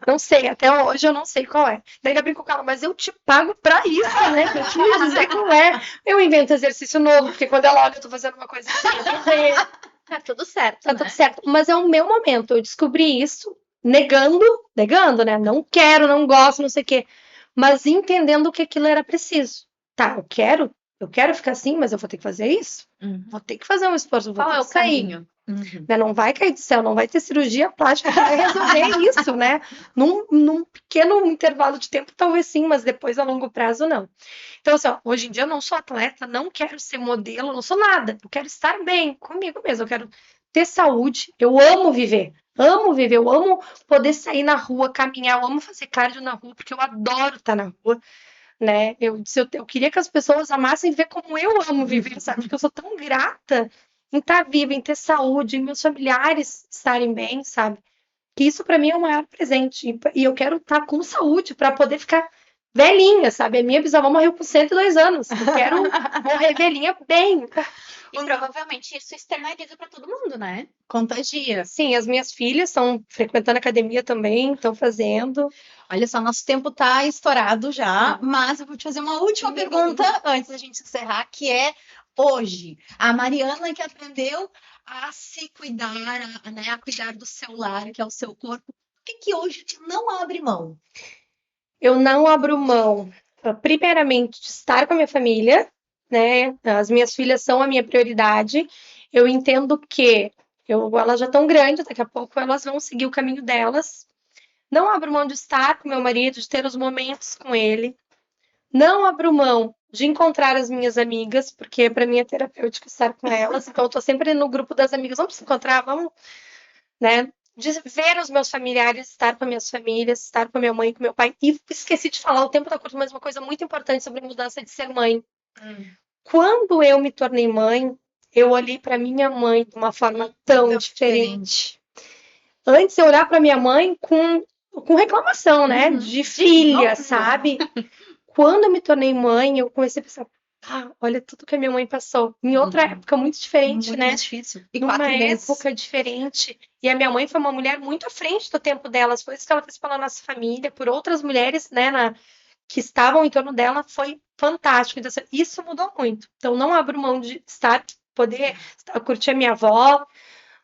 Não sei, até hoje eu não sei qual é. Daí eu brinco com ela, mas eu te pago pra isso, né? Pra te me dizer qual é. Eu invento exercício novo, porque quando ela olha, eu tô fazendo uma coisa assim, eu fazer. Tá tudo certo, Tá né? tudo certo. Mas é o meu momento. Eu descobri isso negando, né? Não quero, não gosto, não sei o quê. Mas entendendo que aquilo era preciso. Tá, eu quero ficar assim, mas eu vou ter que fazer isso. Vou ter que fazer um esforço, vou Qual ter é que o sair. caminho? Né? Não vai cair do céu, não vai ter cirurgia plástica que vai resolver isso, né? Num pequeno intervalo de tempo, talvez sim, mas depois a longo prazo não. Então, assim, hoje em dia eu não sou atleta, não quero ser modelo, não sou nada. Eu quero estar bem comigo mesmo, eu quero ter saúde. Eu amo viver, eu amo poder sair na rua, caminhar, eu amo fazer cardio na rua, porque eu adoro estar na rua. Né? Eu queria que as pessoas amassem ver como eu amo viver, sabe? Porque eu sou tão grata em estar viva, em ter saúde, em meus familiares estarem bem, sabe? Que isso para mim é o maior presente. E eu quero estar com saúde para poder ficar velhinha, sabe? A minha bisavó morreu com 102 anos. Eu quero morrer velhinha bem. E provavelmente isso externaliza pra todo mundo, né? Contagia. Sim, as minhas filhas estão frequentando academia também, estão fazendo. Olha só, nosso tempo tá estourado já, mas eu vou te fazer uma última pergunta antes da gente encerrar, que é hoje. A Mariana que aprendeu a se cuidar, né, a cuidar do seu lar, que é o seu corpo. O que hoje te não abre mão? Eu não abro mão, primeiramente, de estar com a minha família, né? As minhas filhas são a minha prioridade. Eu entendo que elas já estão grandes, daqui a pouco elas vão seguir o caminho delas. Não abro mão de estar com meu marido, de ter os momentos com ele. Não abro mão de encontrar as minhas amigas, porque para mim é terapêutico estar com elas. Então, eu tô sempre no grupo das amigas. Vamos se encontrar, vamos, né? De ver os meus familiares, estar com as minhas famílias, estar com a minha mãe, com meu pai. E esqueci de falar, o tempo tá curto, mas uma coisa muito importante sobre a mudança de ser mãe. Quando eu me tornei mãe, eu olhei para minha mãe de uma forma tão diferente. Antes eu olhar para minha mãe com reclamação, né? De filha, sabe? Quando eu me tornei mãe, eu comecei a pensar, olha tudo que a minha mãe passou. Em outra época muito diferente, Muito né? mais difícil. E Numa 4 meses. época diferente. E a minha mãe foi uma mulher muito à frente do tempo dela. As coisas que ela fez pela nossa família, por outras mulheres, né, que estavam em torno dela, foi fantástico. Então, assim, isso mudou muito. Então, não abro mão de poder curtir a minha avó.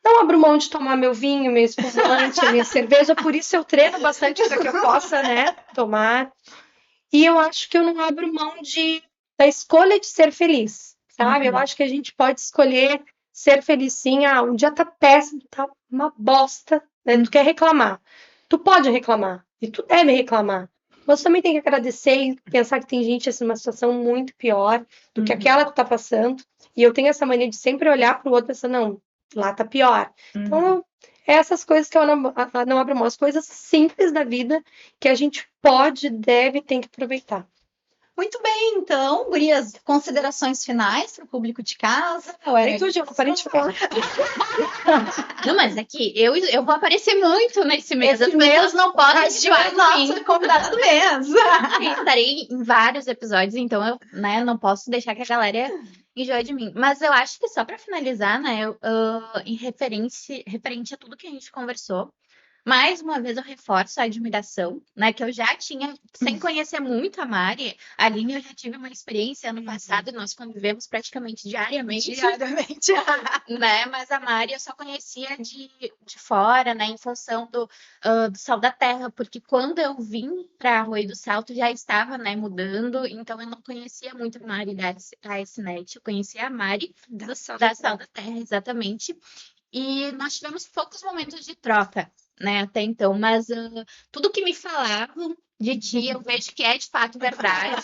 Não abro mão de tomar meu vinho, meu espumante, a minha cerveja. Por isso eu treino bastante para que eu possa, né, tomar. E eu acho que eu não abro mão da escolha de ser feliz, sabe? Eu acho que a gente pode escolher ser feliz sim. Um dia tá péssimo, tá uma bosta, né? Tu quer reclamar. Tu pode reclamar e tu deve reclamar. Mas tu também tem que agradecer e pensar que tem gente assim, numa situação muito pior do que aquela que tu tá passando. E eu tenho essa mania de sempre olhar pro outro e pensar, não, lá tá pior. Então, essas coisas que eu não abro mão, as coisas simples da vida que a gente pode, deve, tem que aproveitar. Muito bem, então, gurias, considerações finais para o público de casa? Eu não parei de falar. Não, mas aqui, eu vou aparecer muito nesse mês. Esse mês não pode enjoar de mim. nossa convidada do mês. Estarei em vários episódios, então eu, né, não posso deixar que a galera enjoe de mim. Mas eu acho que só para finalizar, né, referente a tudo que a gente conversou, mais uma vez eu reforço a admiração, né, que eu já tinha, sem conhecer muito a Mari. A Aline, eu já tive uma experiência ano passado, nós convivemos praticamente diariamente. Né, mas a Mari eu só conhecia de fora, né, em função do Sal da Terra, porque quando eu vim para Arroio do Salto já estava, né, mudando, então eu não conhecia muito a Mari da ASNet, eu conhecia a Mari da Sal da Terra, exatamente. E nós tivemos poucos momentos de troca, né, até então, mas tudo que me falavam de ti, eu vejo que é de fato verdade.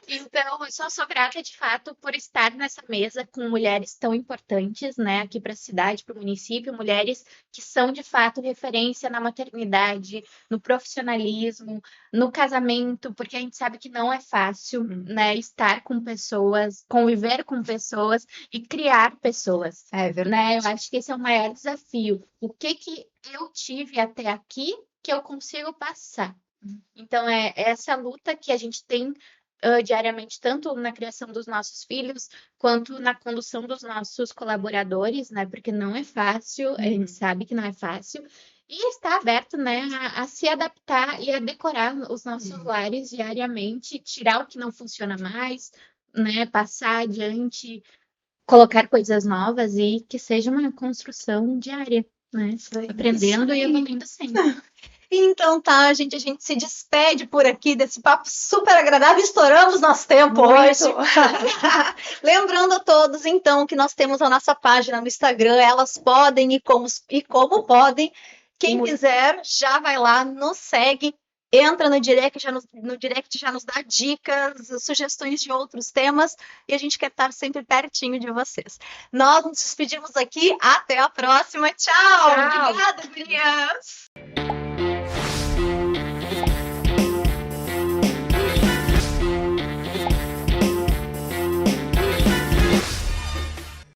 Então, eu só sou grata de fato por estar nessa mesa com mulheres tão importantes, né, aqui para a cidade, para o município, mulheres que são de fato referência na maternidade, no profissionalismo, no casamento, porque a gente sabe que não é fácil, né, estar com pessoas, conviver com pessoas e criar pessoas. É verdade. Né? Eu acho que esse é o maior desafio. O que eu tive até aqui que eu consigo passar? Então, é essa luta que a gente tem diariamente, tanto na criação dos nossos filhos, quanto na condução dos nossos colaboradores, né? Porque não é fácil, a gente sabe que não é fácil. E está aberto, né, a se adaptar e a decorar os nossos lares diariamente, tirar o que não funciona mais, né? Passar adiante, colocar coisas novas e que seja uma construção diária, né? Aprendendo e evoluindo sempre. Então tá, gente, a gente se despede por aqui desse papo super agradável. Estouramos nosso tempo hoje. Lembrando a todos, então, que nós temos a nossa página no Instagram, Elas Podem e Como Podem. Quem quiser, já vai lá, nos segue, entra no direct, já nos dá dicas, sugestões de outros temas, e a gente quer estar sempre pertinho de vocês. Nós nos despedimos aqui, até a próxima. Tchau. Obrigada, gurias!